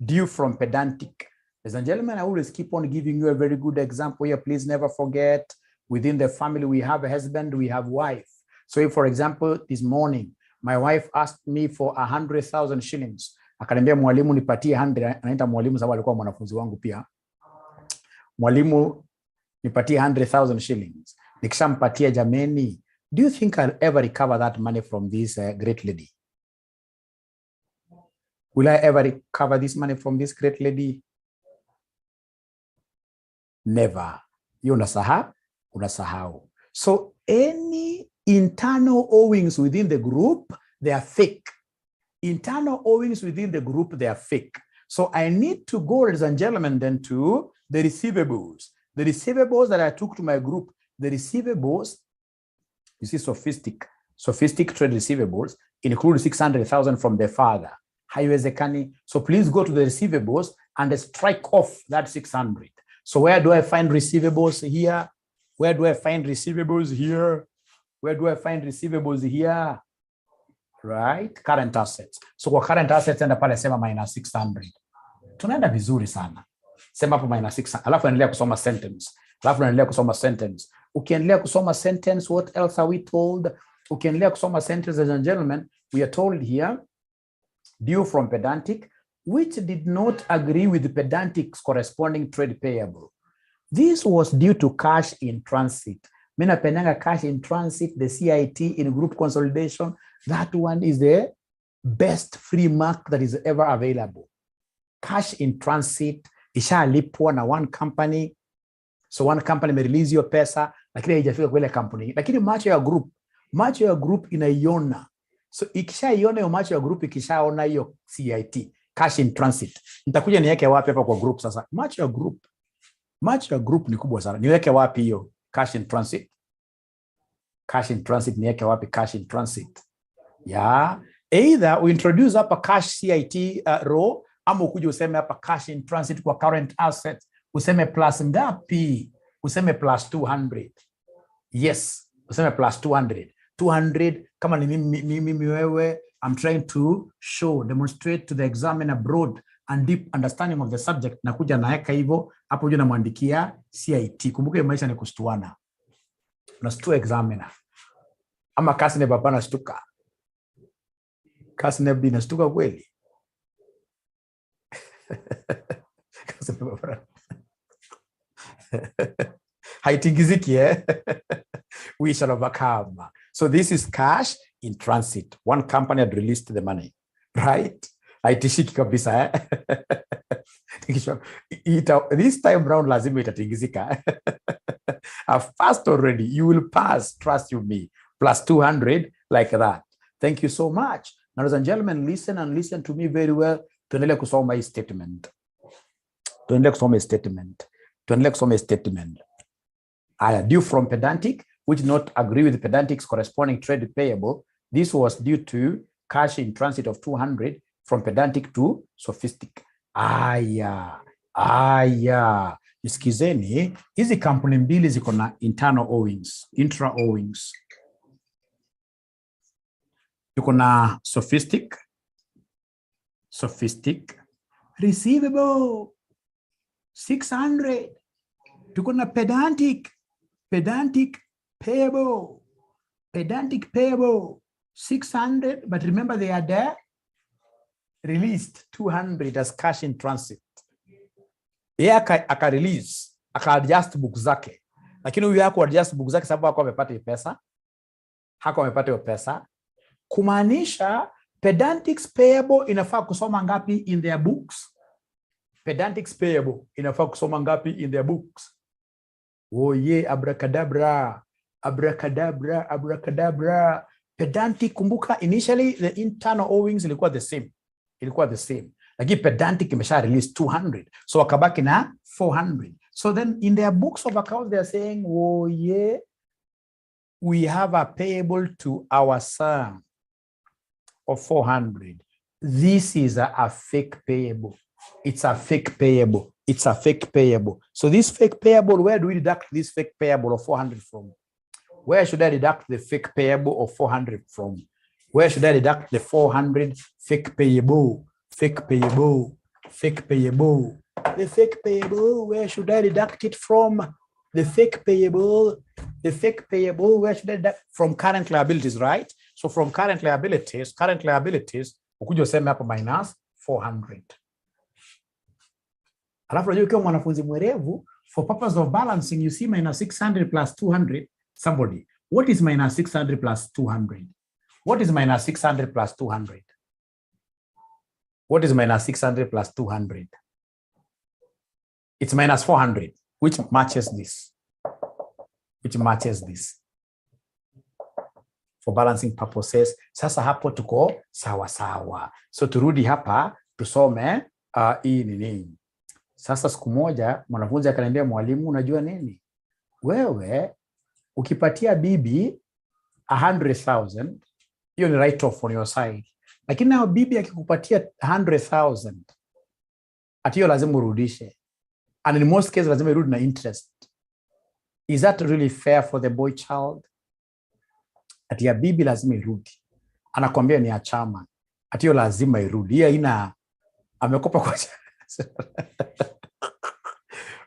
S1: due from pedantic. Ladies and gentlemen, I always keep on giving you a very good example here. Please never forget, within the family, we have a husband, we have wife. So if, for example, this morning, my wife asked me for 100,000 shillings. Akaniambia mwalimu nipatie 100, anaita mwalimu sababu alikuwa mwanafunzi wangu pia. Mwalimu nipatie 100,000 shillings. Nikishampatia jameni, do you think I'll ever recover that money from this great lady? Will I ever recover this money from this great lady? Never. You unasahau. So any internal owings within the group, they are fake. Internal owings within the group, they are fake. So I need to go, ladies and gentlemen, then to the receivables. The receivables that I took to my group, the receivables, you see, sophistic trade receivables include 600,000 from the father. So please go to the receivables and strike off that 600. So where do I find receivables here? Where do I find receivables here? Where do I find receivables here? Right? Current assets. So kwa current assets enda pale sema minus 600. Tunaenda vizuri sana. Sema hapo minus 600. Alafu endelea kusoma sentence. Ukiendelea kusoma sentence, what else are we told? Ukiendelea kusoma sentence, ladies and gentlemen, we are told here, due from pedantic, which did not agree with the pedantic's corresponding trade payable. This was due to cash in transit. Mina penanga cash in transit, the CIT in group consolidation. That one is the best free mark that is ever available. Cash in transit, ishalipwa na one company. So one company may release your pesa, lakini haijafika kwa ile company. Lakini macho ya group inaiona. So ikishaiona hiyo macho ya group, ikishaona hiyo CIT, cash in transit. Nitakuja niweke wapi hapa kwa group sasa? Macho ya group ni kubwa sana. Niweke wapi hiyo cash in transit? Cash in transit niweke wapi cash in transit? Yeah, either we introduce hapa cash CIT row, ama ukuje useme hapa cash in transit kwa current assets, useme plus ngapi? Useme plus 200. Yes, useme plus 200. 200 kama ni mimi wewe, I'm trying to demonstrate to the examiner broad and deep understanding of the subject. Nakuja naeka hivyo hapo juu namwandikia CIT. Kumbuka maisha ni kustuana. Unastua examiner. Ama kasi ne baba nastuka. Kasi ne bi nastuka kweli. Kasi ne baba. Haitingiziki we shall overcome. So this is cash in transit. One company had released the money, right? Haitishiki kabisa This time round lazima itatingizika. I've passed already. You will pass, trust you me. Plus 200 like that. Thank you so much. Now, ladies and gentlemen, listen to me very well. Tuendelee kusoma hii statement. Due from pedantic, which not agree with pedantic's corresponding trade payable. This was due to cash in transit of 200 from pedantic to sophistic. Isikizeni, hizi kampuni mbili ziko na internal owings, intra owings. Tuko na sophistic receivable 600. Tuko na pedantic payable 600, but remember they are there released 200 as cash in transit. Aka release, aka adjust book zake. Lakini huyu yako adjust book zake sababu hako amepata hiyo pesa. Kumaanisha pedantic's payable inafaa kusoma ngapi in their books? Pedantic's payable inafaa kusoma ngapi in their books? Oh yeah, abracadabra. Pedantic, kumbuka initially the internal owings ilikuwa the same. Lakini pedantic imesha release 200. So wakabaki na 400. So then in their books of accounts they are saying, oh yeah, we have a payable to our son of 400. This is a fake payable. It's a fake payable. So this fake payable, where do we deduct this fake payable of 400 from? Where should I deduct the fake payable of 400 from? Where should I deduct the 400 fake payable? The fake payable, where should I deduct it from? The fake payable, where should I deduct from? Current liabilities, right? So from current liabilities, ukuja useme hapo minus 400. Alafu unajua ukiwa mwanafunzi mwerevu, for purpose of balancing, you see minus 600 plus 200. Somebody, what is minus 600 plus 200? What is minus 600 plus 200? What is minus 600 plus 200? It's minus 400. which matches this. Which matches this. For balancing purposes. Sasa hapo tuko sawa sawa. So turudi hapa tusome hii ni nini. Sasa siku moja mwanafunzi akaniambia, mwalimu, unajua nini? Wewe ukipatia bibi 100,000, hiyo ni write off on your side. Lakini nao bibi akikupatia 100,000, ati hiyo lazima urudishe. And in most cases lazima irudi na interest. Is that really fair for the boy child? Ati ya bibi lazima irudi. Anakuambia ni ya chama. Ati hiyo lazima irudi. Hiyo ina amekopa kwa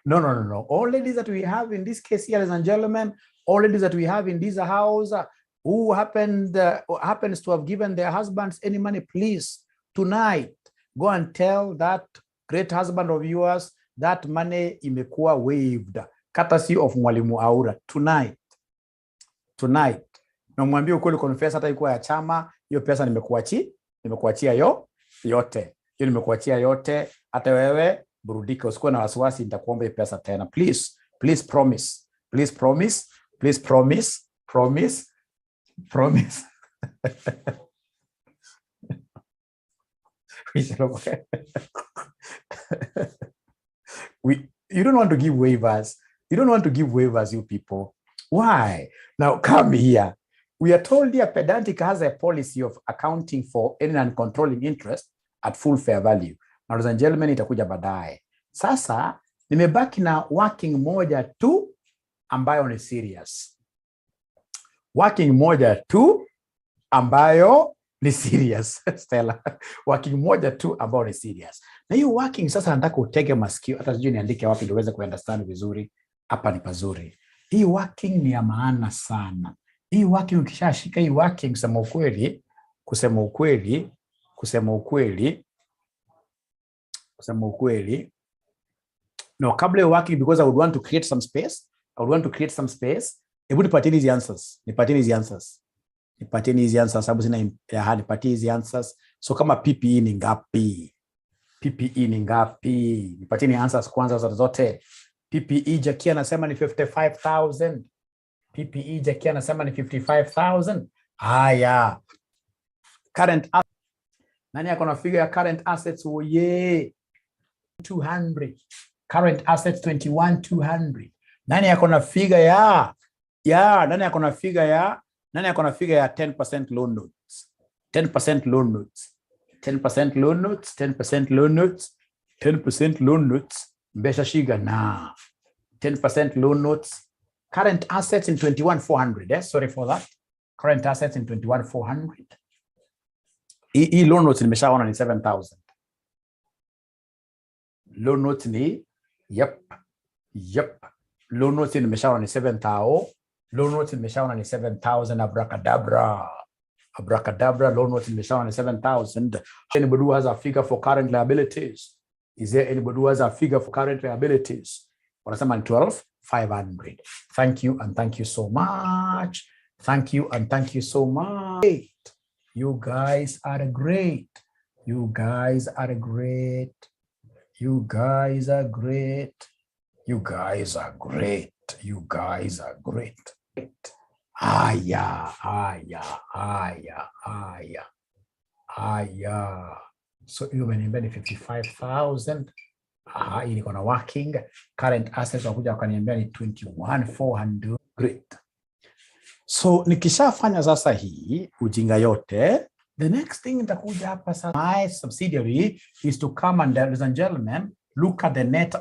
S1: No. All ladies that we have in this case here, ladies and gentlemen, all ladies that we have in this house who happens to have given their husbands any money, please, tonight, go and tell that great husband of yours that money imekuwa waived, courtesy of Mwalimu Aura. Tonight. Na mwambie ukweli, confess hata ikuwa ya chama, hiyo pesa nimekuachia yote. Hiyo nimekuachia yote, hata wewe burudika, usikuwe na wasiwasi, nitakuomba hiyo pesa tena. Please promise. You don't want to give waivers. You don't want to give waivers, you people. Why? Now come here. We are told here Pedantic has a policy of accounting for any non-controlling interest at full fair value. Now, ladies and gentlemen, itakuja baadaye. Sasa nimebaki na working moja tu ambayo ni serious. Working moja tu ambayo ni serious. Stella. Working moja tu ambayo ni serious. Na hiyo working sasa nataka utege masikio, hata sijui niandike wapi ndio uweze kuunderstand vizuri. Hapa ni pazuri. Hii working ni ya maana sana. Hii working ukishashika hii working, kusema ukweli. No, kabla working, because I would want to create some space. Hebu nipatie hizi answers. Sababu sina nipatie hizi answers. So kama PPE ni ngapi? Nipatie ni answers kwanza zote. PPE Jackie anasema ni 55,000. PPE Jackie anasema ni 55,000. Haya. Current assets. Nani yako na figure ya current assets? Oye. 200. Current assets 21,200. Nani yako na figure ya nani yako na figure ya 10% loan notes? 10% loan notes. 10% loan notes. 10% loan notes. 10% loan notes. Mbesha shiga na 10% loan notes. Current assets in 21,400. Sorry for that. Current assets in 21,400. Hii loan notes nimeshaona ni 7,000. Loan notes ni yep. Loan notes nimeshaona ni 7,000. Loan notes nimeshaona ni 7,000. Abracadabra. Loan notes nimeshaona ni 7,000. Anybody who has a figure for current liabilities? Is there anybody who has a figure for current liabilities? Wanasema ni 12,500. Thank you and thank you so much. Thank you and thank you so much. You guys are great. You guys are great. You guys are great. You guys are great. You guys are great. Aya. So hiyo umeniambia ni 55,000. Hii niko na working. Current assets wakuja wakaniambia ni 21,400. Great. So nikishafanya sasa hii ujinga yote, the next thing nitakuja hapa sasa, my subsidiary is to come and, ladies and gentlemen, look at the net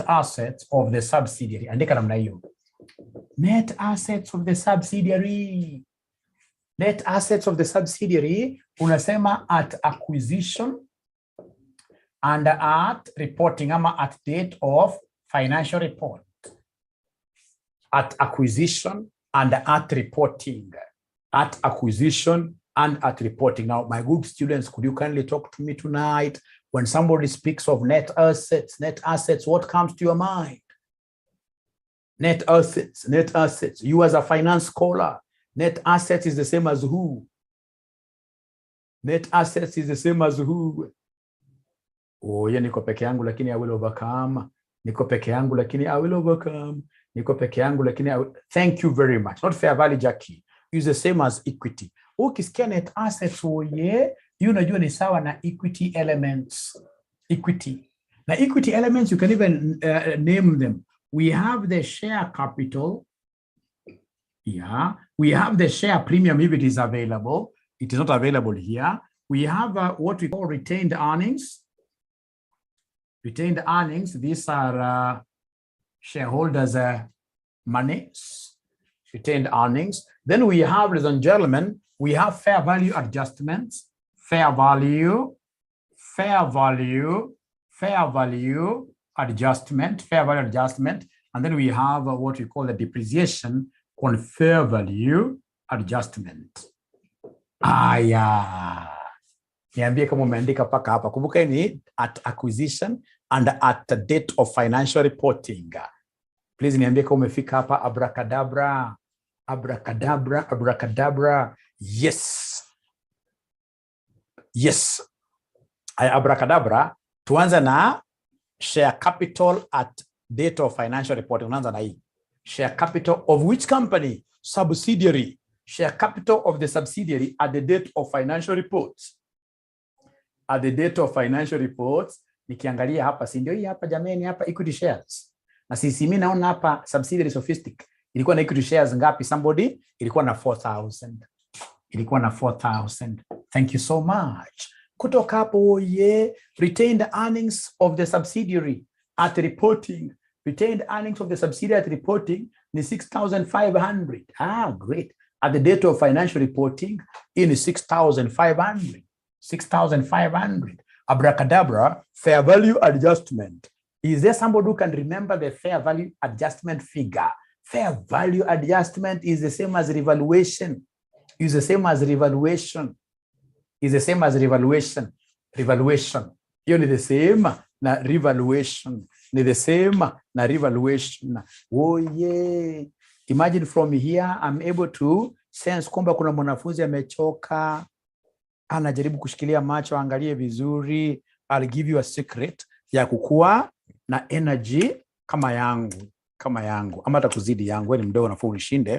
S1: assets of the subsidiary. Andika namna hiyo. Net assets of the subsidiary. Net assets of the subsidiary unasema at acquisition and at reporting, ama at date of financial report. At acquisition and at reporting. At acquisition and at reporting. Now, my good students, could you kindly talk to me tonight? When somebody speaks of net assets, what comes to your mind? Net assets. You as a finance scholar, net assets is the same as who? Net assets is the same as who? Oh, yeah, niko peke yangu, lakini I will overcome. Niko peke yangu lakini I will overcome. Niko peke yangu lakini thank you very much. Not fair value, Jackie. Is the same as equity. Ukisikia net assets oye, you unajua ni sawa na equity elements. Equity. Now equity elements, you can even name them. We have the share capital. Yeah. We have the share premium if it is available. It is not available here. We have what we call retained earnings. Retained earnings, these are shareholders' monies, retained earnings. Then we have, ladies and gentlemen, we have fair value adjustments, fair value adjustment. And then we have what we call the depreciation on fair value adjustment. Niambie kama umeandika paka hapa. Kumbuka ni at acquisition and at the date of financial reporting. Please niambie kama umefika hapa. Abracadabra, abracadabra, abracadabra. Yes. Yes. Abracadabra. Tuanza na share capital at date of financial reporting. Unaanza na hii. Share capital of which company? Subsidiary. Share capital of the subsidiary at the date of financial reports. At the date of financial reports, nikiangalia hapa, si ndio hii hapa jameni, hapa equity shares. Na sisi mimi naona hapa subsidiary Sophistic ilikuwa na equity shares ngapi? Somebody ilikuwa na 4,000. Ilikuwa na 4,000. Thank you so much. Kutoka hapo retained earnings of the subsidiary at reporting. Retained earnings of the subsidiary at reporting ni 6,500. Great. At the date of financial reporting in 6,500. 6,500. Abracadabra, fair value adjustment. Is there somebody who can remember the fair value adjustment figure? Fair value adjustment is the same as revaluation. Is the same as revaluation. Is the same as revaluation. Revaluation. Hiyo ni the same na revaluation. Ni the same na revaluation. Oh yeah. Imagine from here, I'm able to sense kwamba kuna mwanafunzi amechoka. Anajaribu kushikilia macho, angalie vizuri. I'll give you a secret ya kukua na energy kama yangu. Ama hata kuzidi yangu. Wewe ni mdogo nafuu unishinde.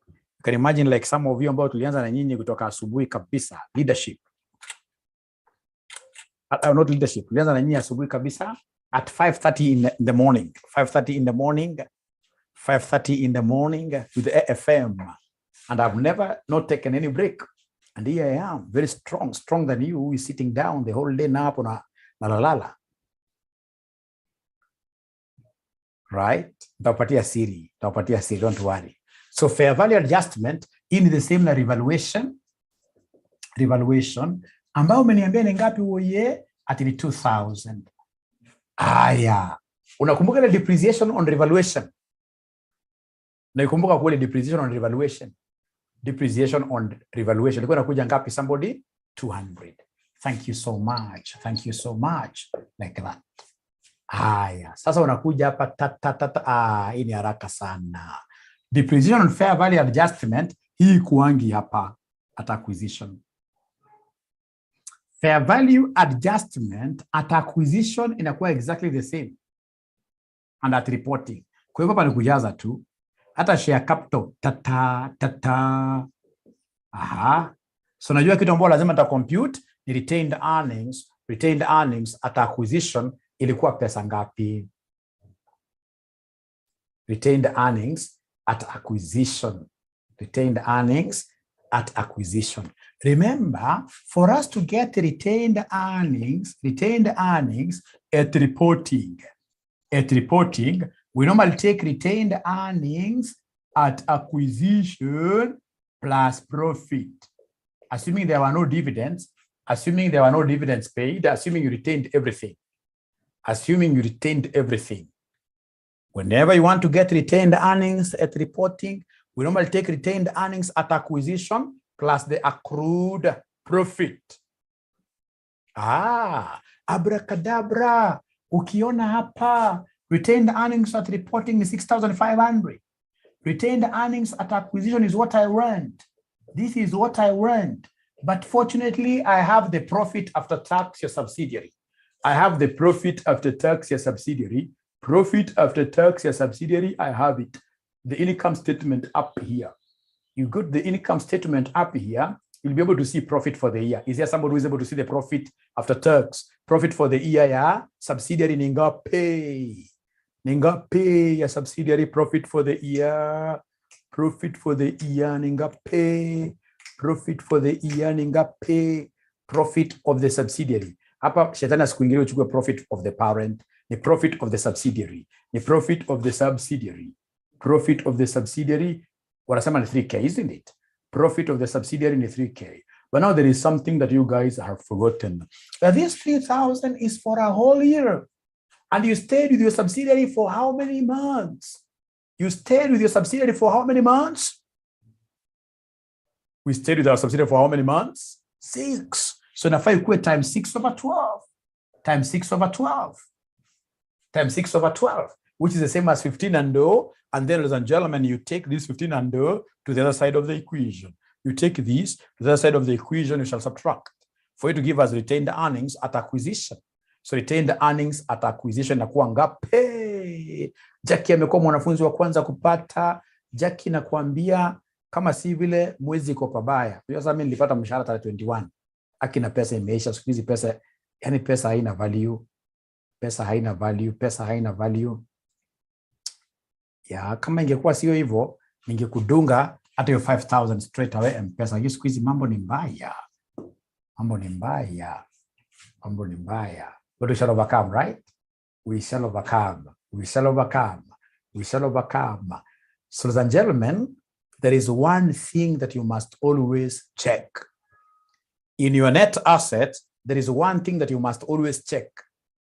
S1: You can imagine like some of you ambao tulianza na nyinyi kutoka asubuhi kabisa. Leadership. Not leadership. Tulianza na nyinyi asubuhi kabisa at 5:30 in the morning. 5:30 in the morning. 5:30 in the morning with the AFM. And I've never not taken any break. And here I am, very strong, stronger than you, who is sitting down the whole day na lalala. Right? Tawapatia siri, don't worry. So fair value adjustment in the same na revaluation. Ambao umeniambia ni ngapi uoye? At 2,000. Unakumbuka ile depreciation on revaluation? Naikumbuka kule depreciation on revaluation. Depreciation on revaluation. Ilikuwa inakuja ngapi somebody? 200. Thank you so much. Thank you so much. Like that. Sasa unakuja hapa hii ni haraka sana. Depreciation on fair value adjustment hii kuangi hapa at acquisition. Fair value adjustment at acquisition inakuwa exactly the same. And at reporting. Kwa hivyo hapa ni kujaza tu. Hata share capital So najua kitu ambacho lazima compute ni retained earnings. Retained earnings at acquisition ilikuwa pesa ngapi? Retained earnings at acquisition. Retained earnings at acquisition. Remember, for us to get retained earnings at reporting, we normally take retained earnings at acquisition plus profit. Assuming there were no dividends, paid, assuming you retained everything. Whenever you want to get retained earnings at reporting, we normally take retained earnings at acquisition plus the accrued profit. Abracadabra. Ukiona hapa, retained earnings at reporting is 6,500. Retained earnings at acquisition is what I want. This is what I want. But fortunately, I have the profit after tax, your subsidiary. Profit after tax, your subsidiary, I have it. The income statement up here. You got the income statement up here, you'll be able to see profit for the year. Is there somebody who is able to see the profit after tax? Profit for the year, yeah? Subsidiary ninga pay. Ninga pay your subsidiary profit for the year. Profit for the year, ninga pay. Profit for the year, ninga pay. Profit of the subsidiary. Hapa shetani asikuingilie uchukue profit of the parent. The profit of the subsidiary. The profit of the subsidiary. Profit of the subsidiary. Wanasema ni 3K, isn't it? Profit of the subsidiary ni 3K. But now there is something that you guys have forgotten. That this 3,000 is for a whole year. And you stayed with your subsidiary for how many months? You stayed with your subsidiary for how many months? We stayed with our subsidiary for how many months? 6. So now if you times 6/12. Times 6/12. Times 6/12. Which is the same as 15 and O. And then, ladies and gentlemen, you take this 15 and O to the other side of the equation. You take this to the other side of the equation, you shall subtract. For it to give us retained earnings at acquisition. So retained earnings at acquisition na kuwa ngapi? Jackie amekuwa mwanafunzi wa kwanza kupata. Jackie nakwambia kama si vile mwezi iko pabaya. Kwa sababu mimi nilipata mshahara tarehe 21. Akina pesa imeisha, siku hizi pesa, yani pesa haina value. Pesa haina value, pesa haina value. Ya, kama ingekuwa sio hivyo, ningekudunga hata hiyo 5,000 straight away M-Pesa. Hiyo siku hizi mambo ni mbaya. Mambo ni mbaya. Mambo ni mbaya. But we shall overcome, right? We shall overcome. We shall overcome. We shall overcome. So, ladies and gentlemen, there is one thing that you must always check. In your net asset, there is one thing that you must always check.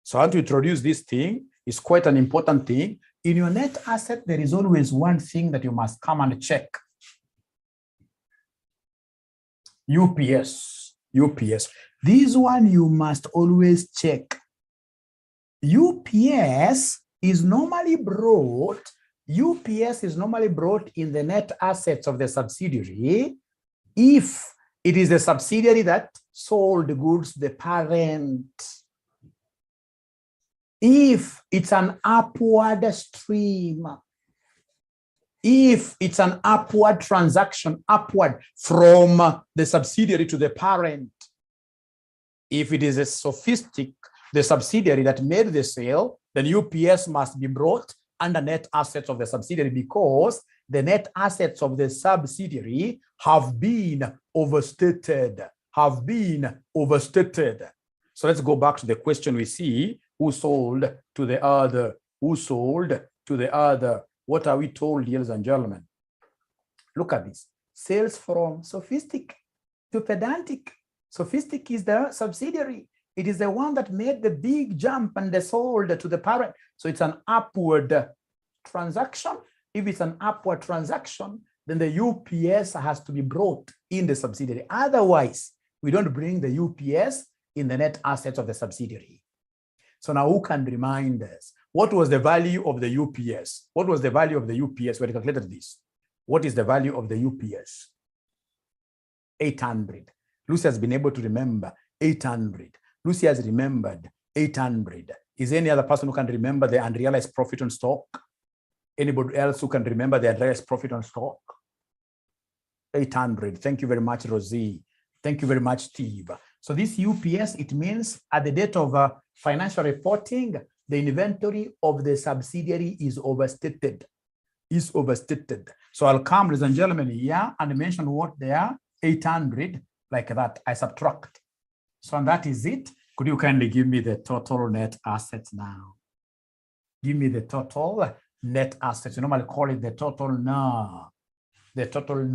S1: So I want to introduce this thing. It's quite an important thing. In your net asset, there is always one thing that you must come and check. UPS. UPS. This one you must always check. UPS is normally brought in the net assets of the subsidiary if it is the subsidiary that sold goods to the parent. If it's an upward stream, if it's an upward transaction, upward from the subsidiary to the parent, if it is a sophistic, the subsidiary that made the sale, then UPS must be brought under net assets of the subsidiary because the net assets of the subsidiary have been overstated, So let's go back to the question we see. Who sold to the other? Who sold to the other? What are we told, ladies and gentlemen? Look at this. Sales from sophistic to pedantic. Sophistic is the subsidiary. It is the one that made the big jump and they sold to the parent. So it's an upward transaction. If it's an upward transaction, then the UPS has to be brought in the subsidiary. Otherwise, we don't bring the UPS in the net assets of the subsidiary. So now who can remind us? What was the value of the UPS? What was the value of the UPS when we calculated this? What is the value of the UPS? 800. Lucy has been able to remember 800. Lucy has remembered 800. Is any other person who can remember the unrealized profit on stock? Anybody else who can remember the unrealized profit on stock? 800. Thank you very much, Rosie. Thank you very much, Steve. So this UPS, it means at the date of financial reporting, the inventory of the subsidiary is overstated. So I'll come, ladies and gentlemen, here and mention what they are, 800, like that. I subtract. So and that is it. Could you kindly give me the total net assets now? Give me the total net assets. You normally call it the total NA. The total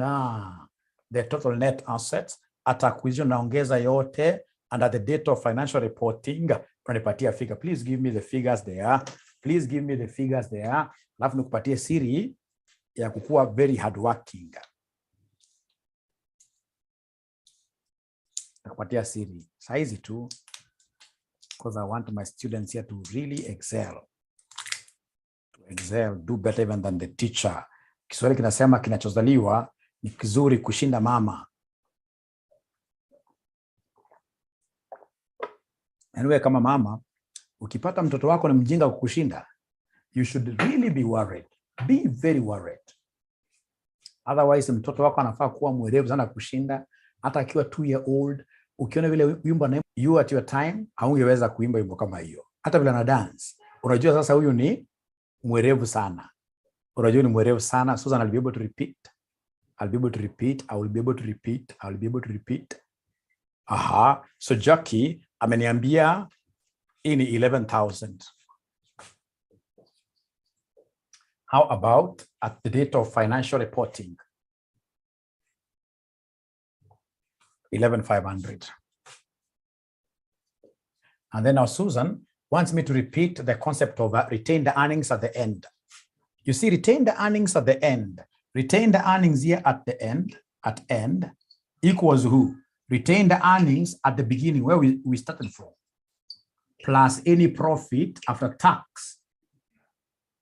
S1: net assets. At acquisition naongeza yote, and at the date of financial reporting tunanipatia figure. Please give me the figures there. Please give me the figures there. Alafu nikupatie siri ya kukua very hardworking. Nakupatia siri saizi tu, because I want my students here to really excel. Do better even than the teacher. Kiswahili kinasema kinachozaliwa ni kizuri kushinda mama. Anyway, kama mama, ukipata mtoto wako ni mjinga kukushinda, You should really be worried. Be very worried. Otherwise, mtoto wako anafaa kuwa mwerevu sana kushinda. Hata akiwa 2-year-old, ukiona vile wimbo na you at your time, haungeweza kuimba wimbo kama hiyo. Hata vile ana dance. Unajua sasa huyu ni mwerevu sana. Unajua ni mwerevu sana. Susan, I'll be able to repeat. I'll be able to repeat. I will be able to repeat. I will be able to repeat. Aha. So Jackie ameniambia hii ni 11,000. How about at the date of financial reporting? 11,500. And then now Susan wants me to repeat the concept of retained earnings at the end. You see, retained earnings at the end. Retained earnings here at the end, equals who? Retained earnings at the beginning, where we started from, plus any profit after tax.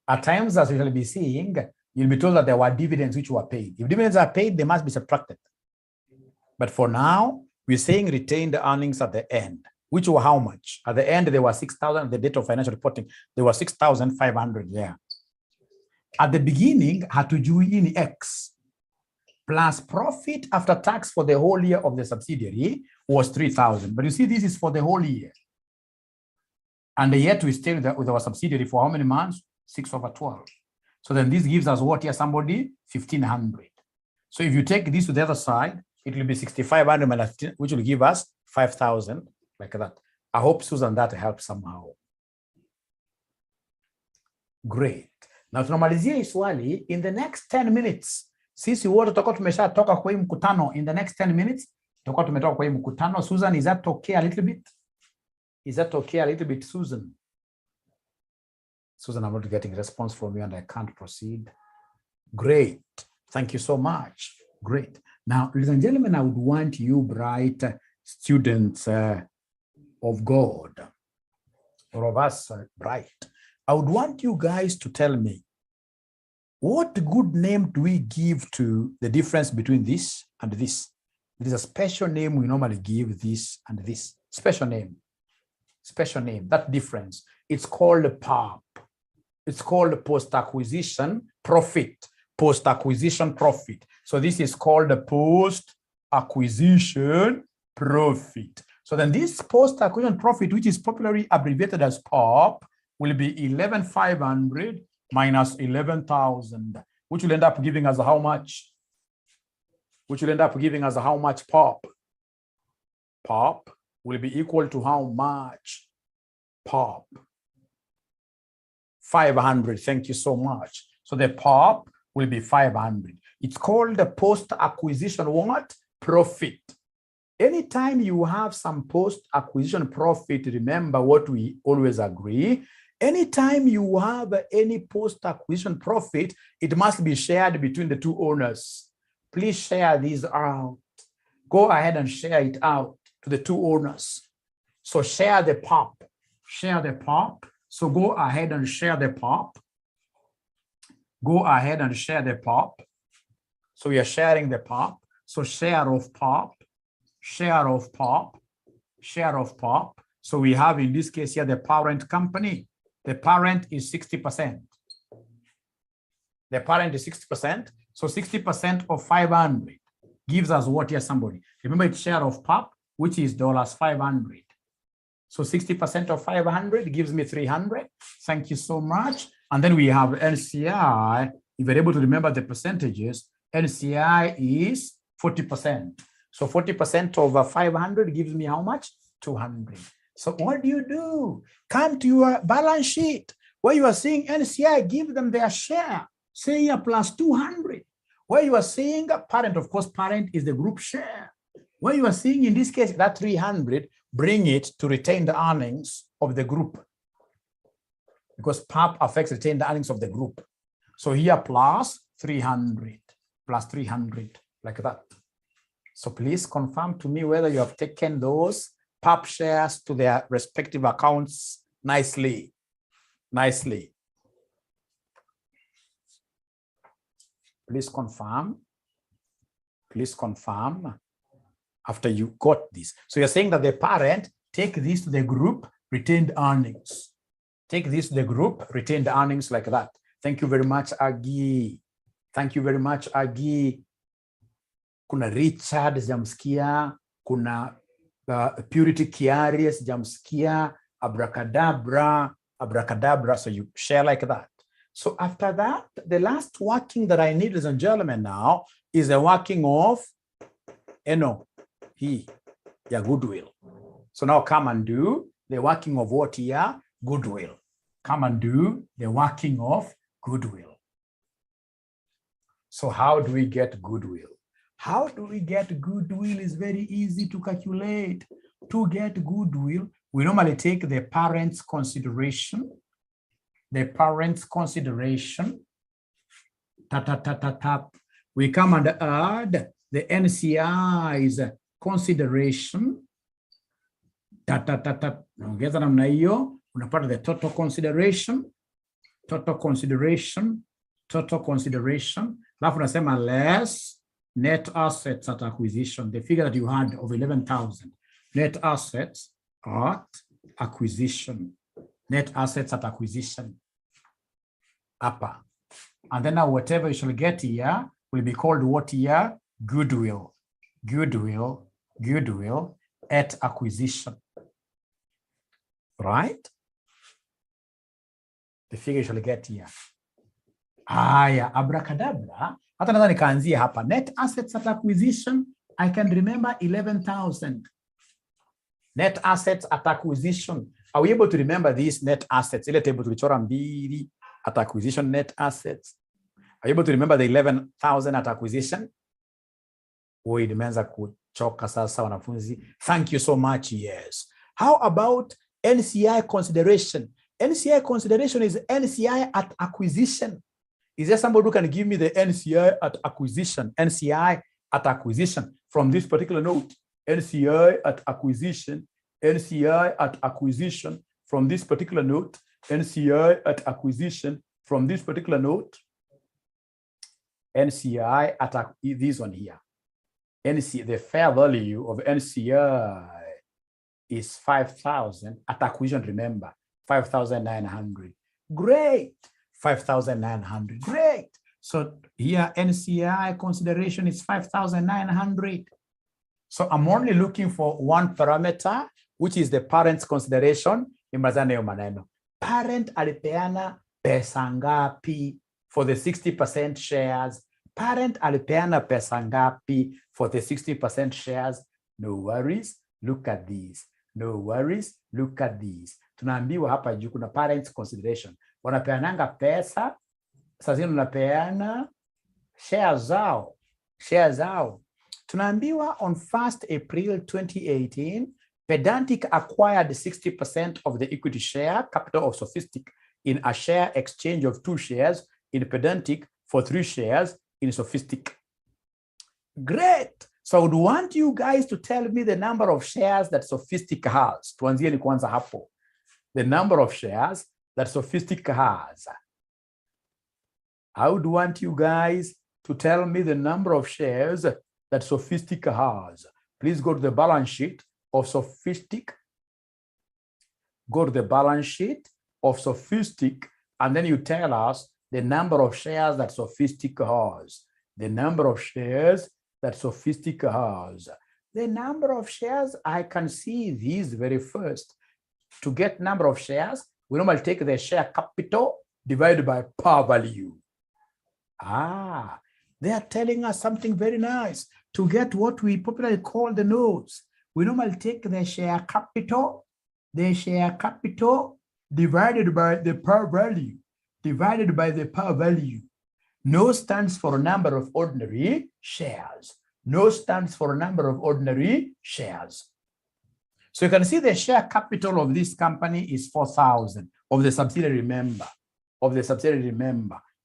S1: At times, as we shall be seeing, you'll be told that there were dividends which were paid. If dividends are paid, they must be subtracted. But for now, we're saying retained earnings at the end, which were how much? At the end, there were 6,000. At the date of financial reporting, there were 6,500 there. At the beginning, hatujui in X, plus profit after tax for the whole year of the subsidiary was 3,000. But you see, this is for the whole year. And yet we stay with our subsidiary for how many months? 6/12. So then this gives us what here, somebody? 1,500. So if you take this to the other side, it will be 6,500 minus 15, which will give us 5,000, like that. I hope, Susan, that helps somehow. Great. Now tunamalizia hii swali in the next 10 minutes. Sisi wote tutakuwa tumeshatoka kwa hii mkutano. In the next 10 minutes, tutakuwa tumetoka kwa hii mkutano. Susan, is that okay a little bit? Is that okay a little bit, Susan? Susan, I'm not getting a response from you and I can't proceed. Great. Thank you so much. Great. Now, ladies and gentlemen, I would want you bright students of God, or of us bright. I would want you guys to tell me, what good name do we give to the difference between this and this? There is a special name we normally give this and this. Special name. Special name. That difference. It's called PAP. It's called post-acquisition profit. Post-acquisition profit. So this is called the post-acquisition profit. So then this post-acquisition profit, which is popularly abbreviated as PAP, will be 11,500 minus 11,000, which will end up giving us how much? Which will end up giving us how much PAP? PAP will be equal to how much? PAP. 500. Thank you so much. So the PAP will be 500. It's called the post-acquisition what? Profit. Anytime you have some post-acquisition profit, remember what we always agree. Anytime you have any post-acquisition profit, it must be shared between the two owners. Please share these out. Go ahead and share it out to the two owners. So share the PAP. Share the PAP. So go ahead and share the PAP. Go ahead and share the PAP. So we are sharing the PAP. So share of PAP. Share of PAP. Share of PAP. So we have in this case here the parent company. The parent is 60%. The parent is 60%. So 60% of 500 gives us what here, somebody? Remember, it's share of PAP, which is $500. So 60% of 500 gives me 300. Thank you so much. And then we have NCI. If you're able to remember the percentages, NCI is 40%. So 40% over 500 gives me how much? 200. So what do? Come to your balance sheet where you are seeing NCI, give them their share. Say here plus 200. Where you are seeing parent, of course, parent is the group share. Where you are seeing in this case that 300, bring it to retained earnings of the group. Because PAP affects retained earnings of the group. So here plus 300, like that. So please confirm to me whether you have taken those PAP shares to their respective accounts nicely. Nicely. Please confirm. Please confirm after you got this. So you're saying that the parent take this to the group retained earnings. Take this to the group, retained earnings like that. Thank you very much, Agi. Thank you very much, Agi. Kuna Richard, sijamsikia. Kuna Purity Kiari, sijamsikia. Abracadabra, abracadabra. So you share like that. So after that, the last working that I need, ladies and gentlemen, now is the working of your goodwill. So now come and do the working of what here? Goodwill. Come and do the working of goodwill. So how do we get goodwill? How do we get goodwill is very easy to calculate. To get goodwill, we normally take the parent's consideration. The parent's consideration. We come and add the NCI's consideration. Ongeza namna hiyo, unapata the total consideration, alafu unasema less net assets at acquisition, the figure that you had of 11,000. Net assets at acquisition. Net assets at acquisition. Upper. And then now whatever you shall get here will be called what here? Goodwill. Goodwill at acquisition. Right? The figure you shall get here. Haya, abracadabra. Hata nadhani nikaanzia hapa. Net assets at acquisition, I can remember 11,000. Net assets at acquisition. Are we able to remember these net assets? Ile table tulichora mbili at acquisition net assets. Are you able to remember the 11,000 at acquisition? Oi, nimeanza kuchoka sasa wanafunzi. Thank you so much. Yes. How about NCI consideration? NCI consideration is NCI at acquisition. Is there somebody who can give me the NCI at acquisition? NCI at acquisition from this particular note. NCI at acquisition. NCI at acquisition from this particular note. NCI at acquisition from this particular note. NCI at this one here. The fair value of NCI is 5,000 at acquisition. Remember, 5,900. Great. 5,900. Great. So here NCI consideration is 5,900. So I'm only looking for one parameter, which is the parent's consideration. Parent alipeana pesa ngapi for the 60% shares? Parent alipeana pesa ngapi for the 60% shares? No worries, look at these. No worries, look at these. Tunaambiwa hapa juu kuna parents consideration. Wanapeananga pesa, sasa unapeana shares zao. Shares zao. Tunaambiwa on 1st April 2018, Pedantic acquired 60% of the equity share capital of Sophistic in a share exchange of 2 shares in Pedantic for 3 shares in Sophistic. Great. So I would want you guys to tell me the number of shares that Sophistic has. Tuanzie ni kwanza hapo. The number of shares that Sophistic has. I would want you guys to tell me the number of shares that Sophistic has. Please go to the balance sheet of Sophistic. Go to the balance sheet of Sophistic, and then you tell us the number of shares that Sophistic has. The number of shares that Sophistic has. The number of shares, I can see these very first. To get number of shares, we normally take the share capital divided by par value. They are telling us something very nice. To get what we popularly call the notes, we normally take the share capital divided by the par value, divided by the par value. No stands for a number of ordinary shares. No stands for a number of ordinary shares. So you can see the share capital of this company is 4,000 of the subsidiary member.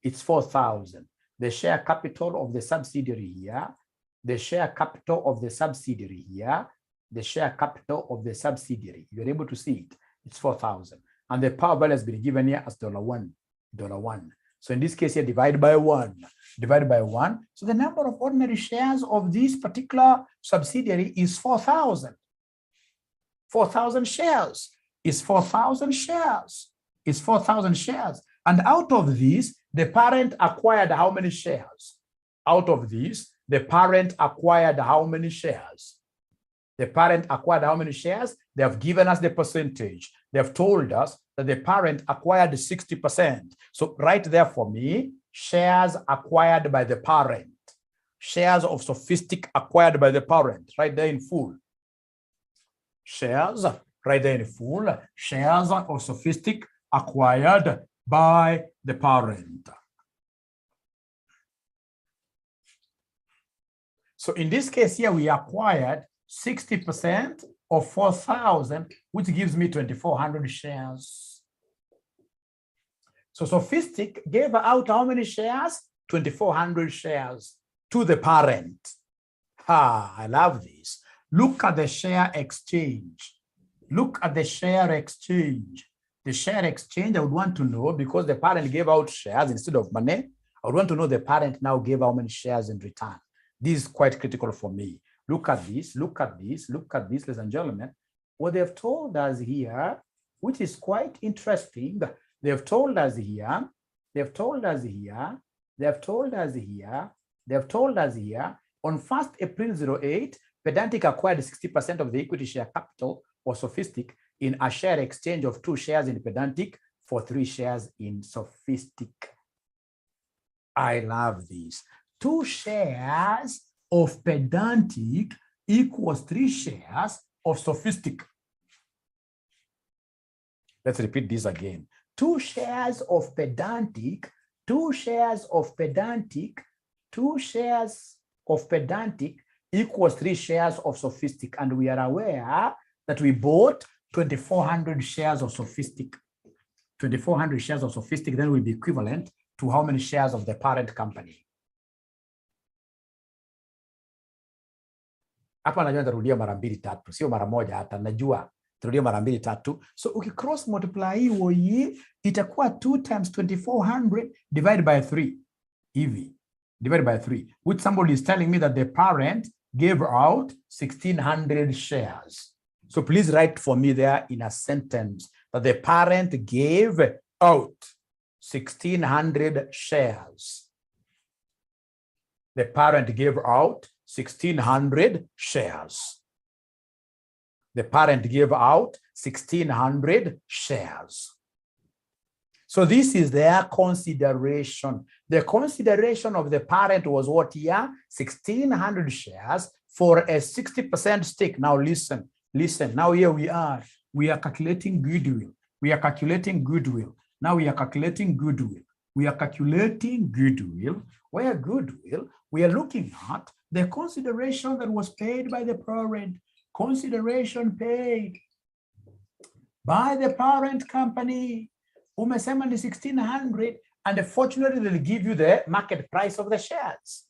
S1: It's 4,000. The share capital of the subsidiary here, the share capital of the subsidiary here, the share capital of the subsidiary. You're able to see it. It's 4,000. And the par value has been given here as $1. So in this case here, divide by 1. Divided by 1. So the number of ordinary shares of this particular subsidiary is 4,000. 4,000 shares is 4,000 shares. is 4,000 shares. And out of these, the parent acquired how many shares? Out of these, the parent acquired how many shares? The parent acquired how many shares? They have given us the percentage. They have told us that the parent acquired 60%. So right there for me, shares acquired by the parent. Shares of Sophistic acquired by the parent, right there in full. Shares, right there in full. Shares of Sophistic acquired by the parent. So in this case here, we acquired 60% of 4,000, which gives me 2,400 shares. So Sophistic gave out how many shares? 2,400 shares to the parent. I love this. Look at the share exchange. Look at the share exchange. The share exchange, I would want to know, because the parent gave out shares instead of money, I would want to know the parent now gave how many shares in return. This is quite critical for me. Look at this, look at this, look at this, ladies and gentlemen. What they've told us here, which is quite interesting, they've told us here, they've told us here, they've told us here, they've told us here, on 1st April 08, Pedantic acquired 60% of the equity share capital of Sophistic in a share exchange of 2 shares in Pedantic for 3 shares in Sophistic. I love this. 2 shares of Pedantic equals 3 shares of Sophistic. Let's repeat this again. 2 shares of Pedantic, 2 shares of Pedantic, 2 shares of Pedantic equals 3 shares of Sophistic. And we are aware that we bought 2,400 shares of Sophistic. 2,400 shares of Sophistic then will be equivalent to how many shares of the parent company? Hapa najua nitarudia mara 2 3, sio mara moja hata, najua tarudia mara 2 3. So ukicross multiply hiyo hii itakuwa 2 times 2,400 divided by 3. EV divided by 3, which somebody is telling me that the parent gave out 1,600 shares. So please write for me there in a sentence that the parent gave out 1,600 shares. The parent gave out 1,600 shares. The parent gave out 1,600 shares. So this is their consideration. The consideration of the parent was what here? 1,600 shares for a 60% stake. Now listen, listen. Now here we are calculating goodwill. We are calculating goodwill. Now we are calculating goodwill. We are calculating goodwill. Where goodwill, we are looking at the consideration that was paid by the parent. Consideration paid by the parent company. Umesema ni 1,600, and fortunately they'll give you the market price of the shares.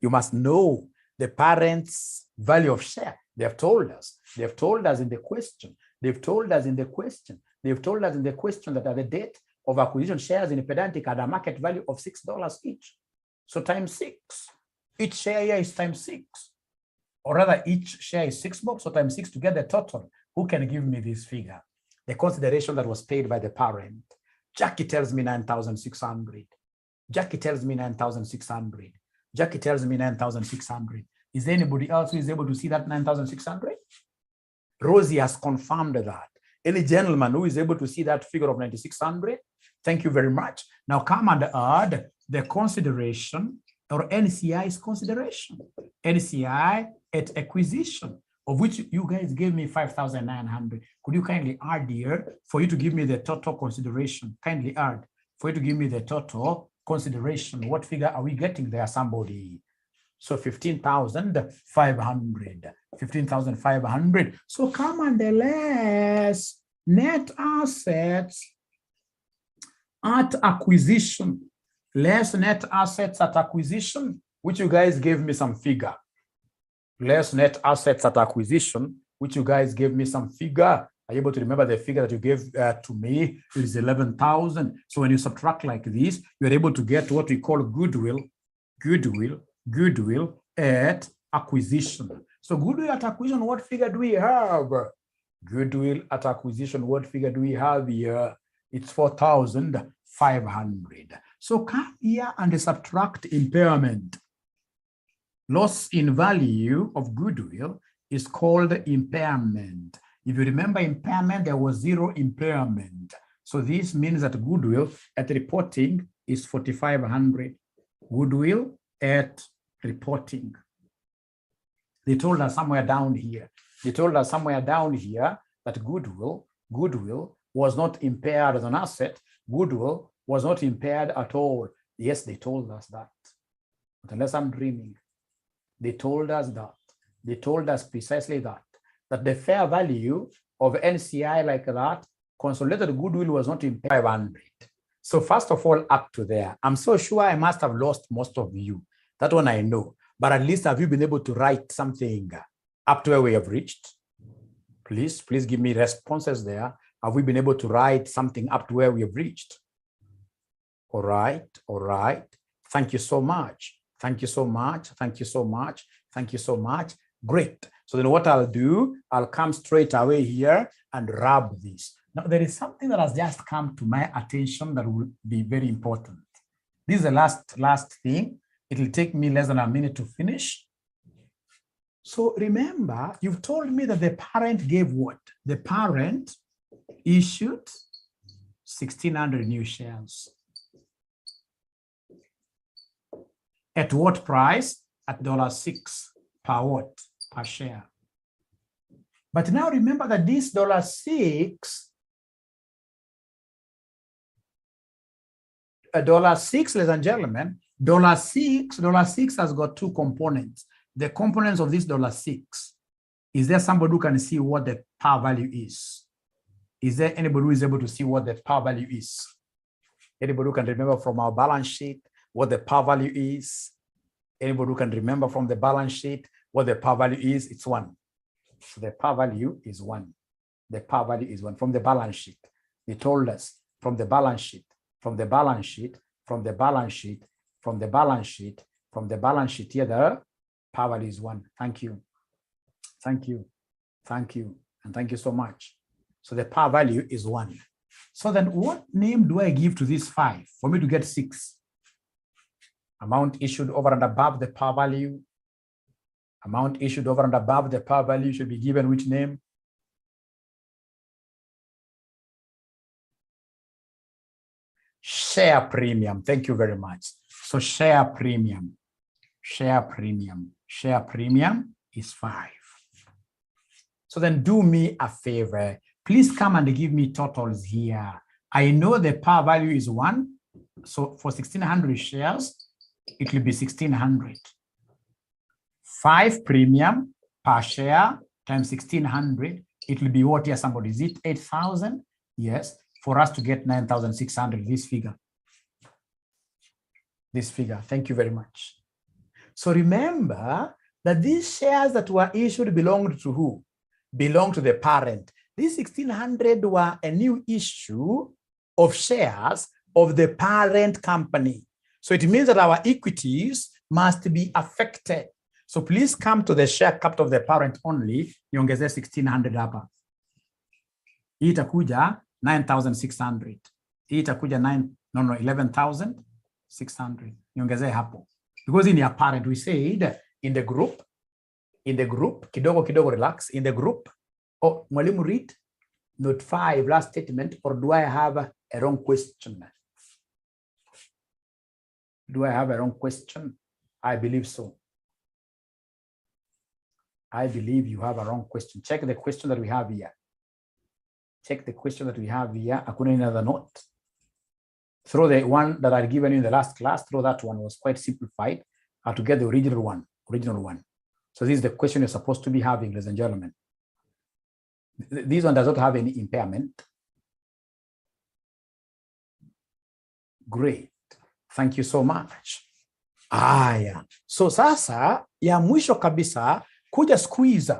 S1: You must know the parent's value of share. They have told us. They have told us in the question. They've told us in the question. They've told us in the question that at the date of acquisition, shares in Pedantic had a market value of $6 each. So times 6. Each share here is times 6. Or rather, each share is $6, so times 6 to get the total. Who can give me this figure? The consideration that was paid by the parent. Jackie tells me 9,600. Jackie tells me 9,600. Jackie tells me 9,600. Is there anybody else who is able to see that 9,600? Rosie has confirmed that. Any gentleman who is able to see that figure of 9,600? Thank you very much. Now come and add the consideration, or NCI's consideration. NCI at acquisition, of which you guys gave me 5,900. Could you kindly add here for you to give me the total consideration? Kindly add for you to give me the total consideration. What figure are we getting there, somebody? So 15,500. 15,500. So come on, the less net assets at acquisition. Less net assets at acquisition, which you guys gave me some figure. Less net assets at acquisition, which you guys gave me some figure. Are you able to remember the figure that you gave to me? It is 11,000. So when you subtract like this, you're able to get what we call goodwill at acquisition. So goodwill at acquisition, what figure do we have? Goodwill at acquisition, what figure do we have here? It's 4,500. So come here and subtract impairment. Loss in value of goodwill is called impairment. If you remember impairment, there was zero impairment. So this means that goodwill at reporting is 4,500. Goodwill at reporting. They told us somewhere down here. They told us somewhere down here that goodwill was not impaired as an asset. Goodwill was not impaired at all. Yes, they told us that. But unless I'm dreaming, they told us that. They told us precisely that the fair value of NCI like that, consolidated goodwill was not impaired 500. So first of all, up to there, I'm so sure I must have lost most of you. That one I know. But at least have you been able to write something up to where we have reached? Please give me responses there. Have we been able to write something up to where we have reached? All right. Thank you so much. Thank you so much. Thank you so much. Thank you so much. Great. So then what I'll do, I'll come straight away here and rub this. Now, there is something that has just come to my attention that will be very important. This is the last thing. It will take me less than a minute to finish. So remember, you've told me that the parent gave what? The parent issued 1,600 new shares. At what price? At $6 per what? Per share. But now remember that this $6, $6, ladies and gentlemen, $6 has got two components. The components of this $6, is there somebody who can see what the par value is? Is there anybody who is able to see what the par value is? Anybody who can remember from our balance sheet what the par value is? Anybody who can remember from the balance sheet what the par value is? It's 1. So the par value is 1. The par value is 1 from the balance sheet. They told us from the balance sheet, from the balance sheet, from the balance sheet, from the balance sheet, from the balance sheet here, the par value is 1. Thank you. Thank you. Thank you. And thank you so much. So the par value is 1. So then what name do I give to this 5 for me to get 6? Amount issued over and above the par value. Amount issued over and above the par value should be given which name? Share premium. Thank you very much. So share premium. Share premium. Share premium is 5. So then do me a favor. Please come and give me totals here. I know the par value is 1. So for 1,600 shares, it will be 1,600. 5 premium per share times 1,600. It will be what here, somebody? Is it 8,000? Yes. For us to get 9,600, this figure. This figure. Thank you very much. So remember that these shares that were issued belonged to who? Belong to the parent. These 1,600 were a new issue of shares of the parent company. So it means that our equities must be affected. So please come to the share capital of the parent only. Niongeze 1,600 hapa. Hii itakuja 9,600. Hii itakuja 11,600. Niongeze hapo. Because in the parent, we said in the group, kidogo relax, in the group. Oh, mwalimu read note 5, last statement, or do I have a wrong question? Do I have a wrong question? I believe so. I believe you have a wrong question. Check the question that we have here. Check the question that we have here. Hakuna another note. Throw the one that I given you in the last class. Throw that one. It was quite simplified. How to get the original one. So this is the question you're supposed to be having, ladies and gentlemen. This one does not have any impairment. Great. Thank you so much. Aya. So sasa ya mwisho kabisa kuja squeeze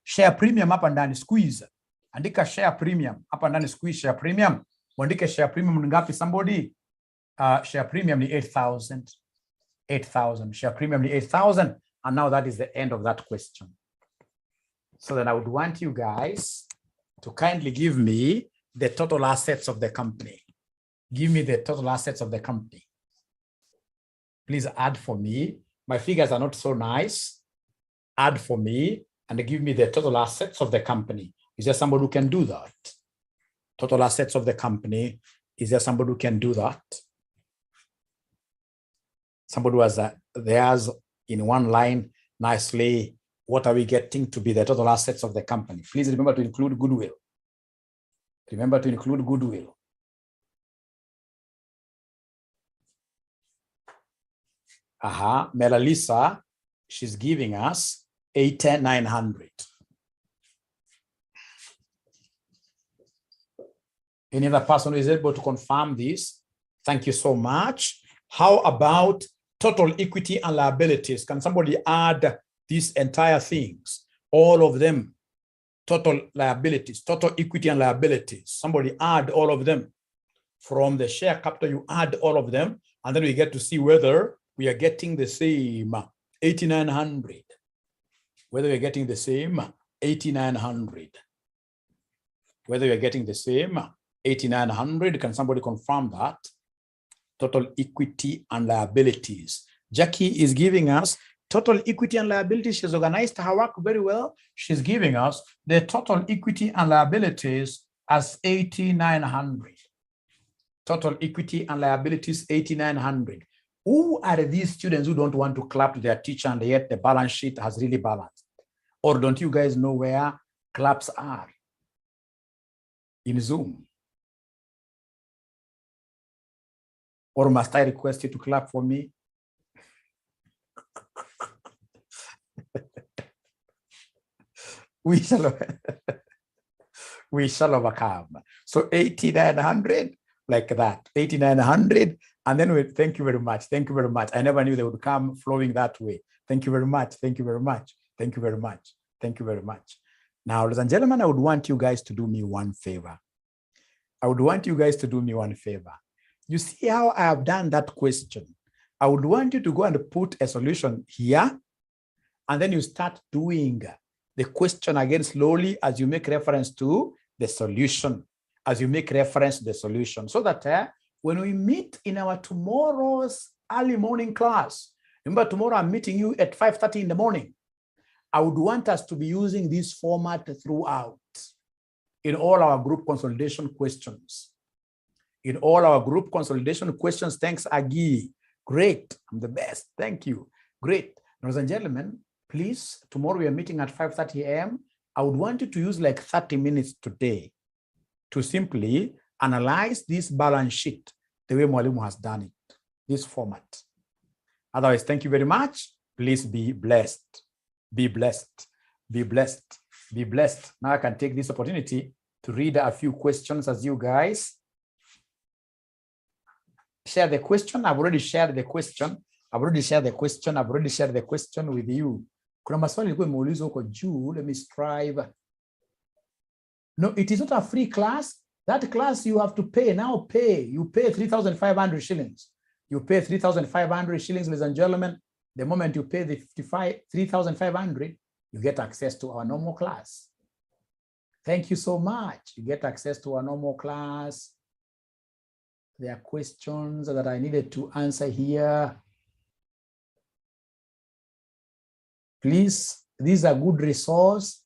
S1: share premium hapa ndani, squeeze. Andika share premium hapa ndani, squeeze share premium. Uandike share premium ni ngapi somebody? Share premium ni 8,000. 8,000. Share premium ni 8,000. And now that is the end of that question. So then I would want you guys to kindly give me the total assets of the company. Give me the total assets of the company. Please add for me. My figures are not so nice. Add for me and give me the total assets of the company. Is there somebody who can do that? Total assets of the company. Is there somebody who can do that? Somebody who has theirs in one line nicely. What are we getting to be the total assets of the company? Please remember to include goodwill. Remember to include goodwill. Melalisa, she's giving us 8,900. Any other person who is able to confirm this? Thank you so much. How about total equity and liabilities? Can somebody add these entire things? All of them. Total liabilities, total equity and liabilities. Somebody add all of them. From the share capital, you add all of them, and then we get to see whether we are getting the same 8,900. Whether we're getting the same 8,900. Whether we're getting the same 8,900. Can somebody confirm that? Total equity and liabilities. Jackie is giving us total equity and liabilities. She's organized her work very well. She's giving us the total equity and liabilities as 8,900. Total equity and liabilities 8,900. Who are these students who don't want to clap to their teacher and yet the balance sheet has really balanced? Or don't you guys know where claps are? In Zoom? Or must I request you to clap for me? we shall overcome. So 8,900, like that, 8,900. And then we thank you very much. Thank you very much. I never knew they would come flowing that way. Thank you very much. Thank you very much. Thank you very much. Thank you very much. Now, ladies and gentlemen, I would want you guys to do me one favor. I would want you guys to do me one favor. You see how I have done that question? I would want you to go and put a solution here, and then you start doing the question again slowly as you make reference to the solution, as you make reference to the solution, so that when we meet in our tomorrow's early morning class, remember tomorrow I'm meeting you at 5:30 in the morning. I would want us to be using this format throughout in all our group consolidation questions. In all our group consolidation questions. Thanks, Agi. Great. I'm the best. Thank you. Great. Ladies and gentlemen, please, tomorrow we are meeting at 5:30 a.m. I would want you to use like 30 minutes today to simply analyze this balance sheet the way Mwalimu has done it, this format. Otherwise, thank you very much. Please be blessed. Be blessed. Be blessed. Be blessed. Now I can take this opportunity to read a few questions as you guys share the question. I've already shared the question. I've already shared the question. I've already shared the question with you. Kuna maswali ilikuwa imeulizwa huko juu. Let me strive. No, it is not a free class. That class you have to pay. Now pay. You pay 3,500 shillings. You pay 3,500 shillings, ladies and gentlemen. The moment you pay the 3,500, you get access to our normal class. Thank you so much. You get access to our normal class. There are questions that I needed to answer here. Please, these are good resource.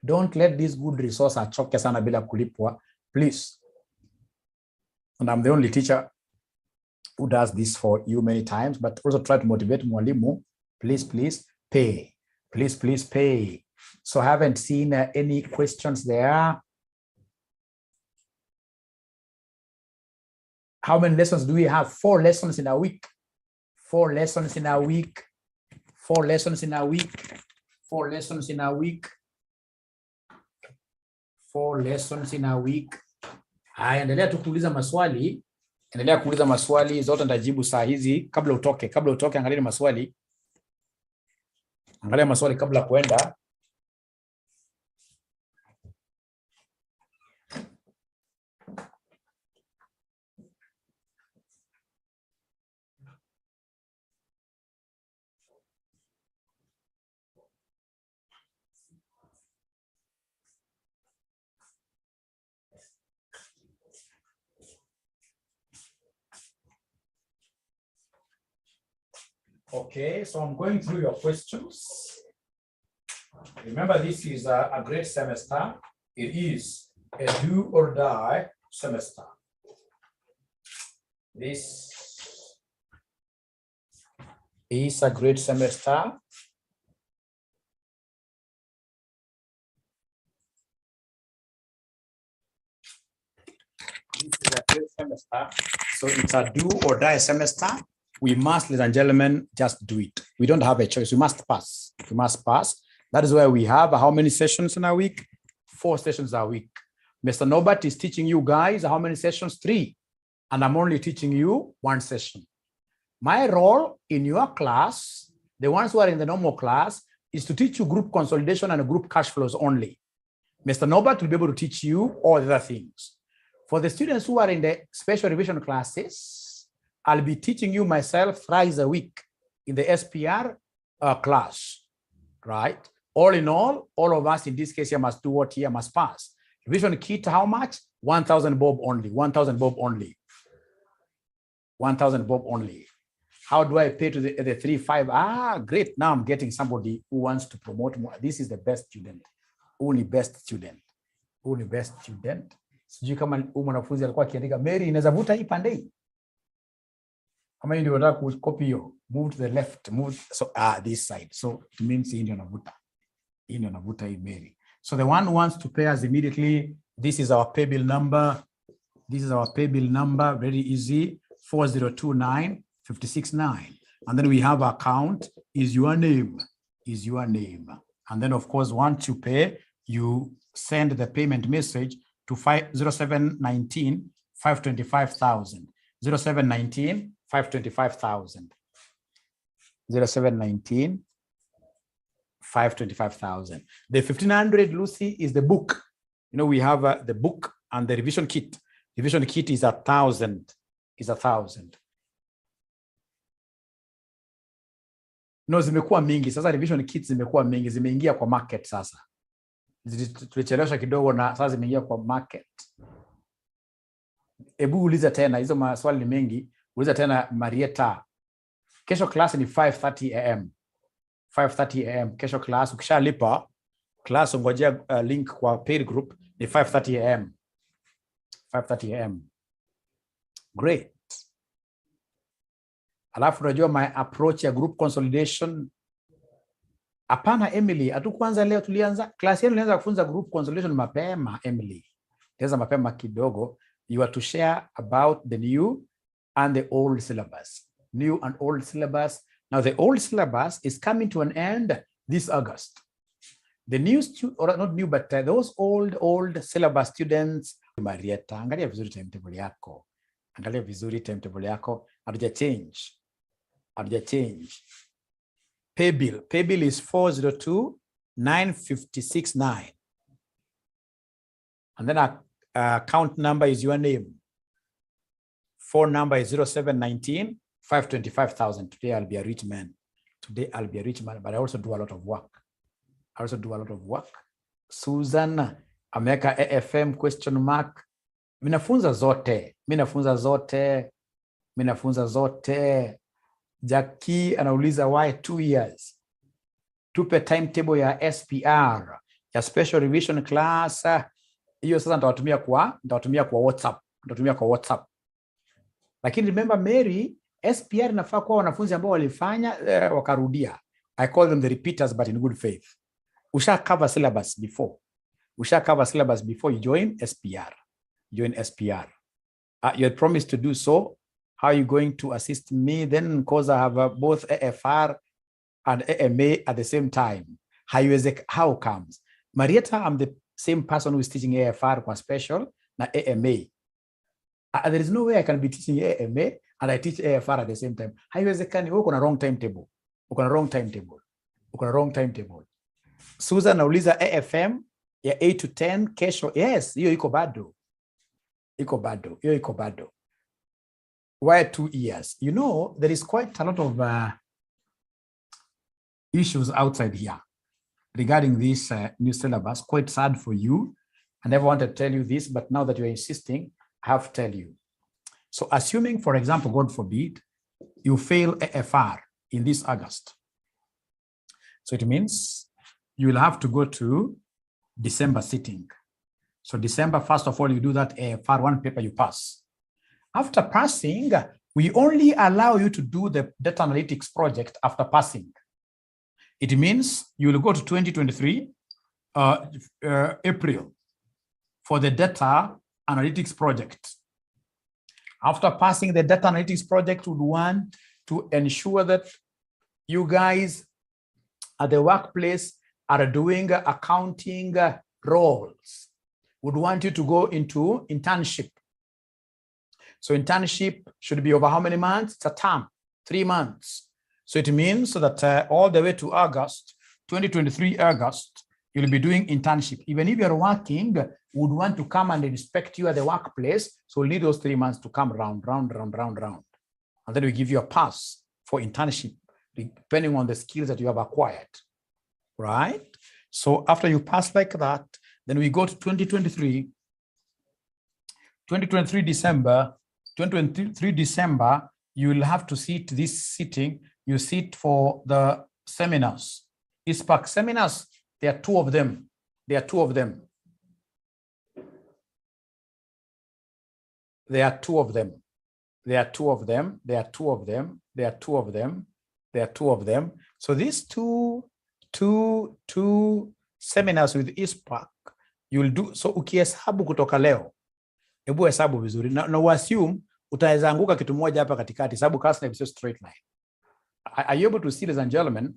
S1: Don't let this good resource achoke sana bila kulipwa, please. And I'm the only teacher who does this for you many times, but also try to motivate Mwalimu. Please, please pay. Please, please pay. So I haven't seen any questions there. How many lessons do we have? 4 lessons in a week. 4 lessons in a week. 4 lessons in a week. 4 lessons in a week. 4 lessons in a week. Endelea tu kuuliza maswali. Endelea kuuliza maswali, zote nitajibu saa hizi kabla utoke. Kabla utoke, angalia maswali. Angalia maswali kabla kuenda. Okay, so I'm going through your questions. Remember, this is a great semester. It is a do or die semester. This is a great semester. This is a great semester. So it's a do or die semester. We must, ladies and gentlemen, just do it. We don't have a choice. We must pass. We must pass. That is why we have how many sessions in a week? 4 sessions a week. Mr. Norbert is teaching you guys how many sessions? 3. And I'm only teaching you 1 session. My role in your class, the ones who are in the normal class, is to teach you group consolidation and group cash flows only. Mr. Norbert will be able to teach you all the other things. For the students who are in the special revision classes, I'll be teaching you myself thrice a week in the SPR class, right? All in all of us in this case here must do what here must pass. Revision kit, how much? 1,000 bob only, 1,000 bob only. 1,000 bob only. How do I pay to the 3-5? Ah, great. Now I'm getting somebody who wants to promote more. This is the best student. Only best student. Only best student. Sijui kama mwanafunzi alikuwa akiandika Mary inaweza vuta hii pande hii. Kama ndio unataka kucopy hiyo, move to the left, move so this side. So it means hii ndio navuta. Hii ndio navuta hii Mary. So the one who wants to pay us immediately, this is our pay bill number. This is our pay bill number, very easy, 4029569. And then we have account is your name, And then of course, once you pay, you send the payment message to 0719 525,000. 0719 525,000. 0719 525,000. The 1,500, Lucy, is the book. You know, we have the book and the revision kit. Revision kit is 1,000. Is 1,000. No, zimekuwa mingi. Sasa revision kits zimekuwa mingi. Zimeingia kwa market sasa. Tulichelewesha kidogo na sasa zimeingia kwa market. Ebu uliza tena, hizo maswali ni mengi. Uliza tena Marieta. Kesho class ni 5:30 am. 5:30 am. Kesho class, ukishalipa class ungojea link kwa paid group ni 5:30 am. 5:30 am. Great. Alafu unajua my approach ya group consolidation. Hapana Emily, hatukuanza leo, tulianza class yenu ilianza kufunza group consolidation mapema Emily. Ilianza mapema kidogo. You are to share about the new and the old syllabus. New and old syllabus. Now the old syllabus is coming to an end this August. The new or not new, but those old syllabus students, Marieta, angalia vizuri timetable yako. Angalia vizuri timetable yako. Hatuja change. Pay bill is 4029569. And then our account number is your name. Phone number is 0719 525,000. Today I'll be a rich man. But I also do a lot of work. Susan, America AFM question mark. Minafunza zote. Jackie anauliza why 2 years. Tupe timetable ya SPR, ya special revision class. Hiyo sasa nitawatumia kwa WhatsApp. Lakini remember Mary, SPR inafaa kwa wanafunzi ambao walifanya wakarudia. I call them the repeaters but in good faith. Usha cover syllabus before you join SPR. You had promised to do so. How are you going to assist me then? Because I have both AFR and AMA at the same time. How comes? Marieta, I'm the same person who is teaching AFR kwa special na AMA. There is no way I can be teaching AMA and I teach AFR at the same time. Haiwezekani. Wewe uko na wrong timetable. Susan nauliza AFM ya 8 to 10 kesho. Yes, hiyo iko bado. Why 2 years? You know, there is quite a lot of issues outside here regarding this new syllabus. Quite sad for you. I never wanted to tell you this, but now that you're insisting, I have to tell you. So assuming, for example, God forbid, you fail AFR in this August. So it means you will have to go to December sitting. So December, first of all, you do that AFRA 1 paper, you pass. After passing, we only allow you to do the data analytics project after passing. It means you will go to 2023 April for the data analytics project. After passing the data analytics project, we would want to ensure that you guys at the workplace are doing accounting roles. Would want you to go into internship. So internship should be over how many months? It's a term, 3 months. So it means that all the way to August, 2023 August, you'll be doing internship. Even if you're working, would want to come and inspect you at the workplace. So we'll need those 3 months to come round. And then we give you a pass for internship, depending on the skills that you have acquired, right? So after you pass like that, then we go to 2023 December, you will have to sit this sitting. You sit for the seminars. ISPAC seminars, there are 2 of them. There are 2 of them. There are 2 of them. There are 2 of them. There are 2 of them. There are 2 of them. There are 2 of them. So these two seminars with ISPAC, you will do. So ukihesabu kutoka leo, hebu hesabu vizuri. Na uassume utaweza anguka kitu moja hapa katikati, sababu kasi ni straight line. Are you able to see, ladies and gentlemen?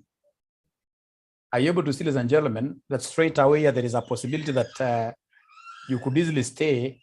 S1: Are you able to see, ladies and gentlemen, that straight away there is a possibility that you could easily stay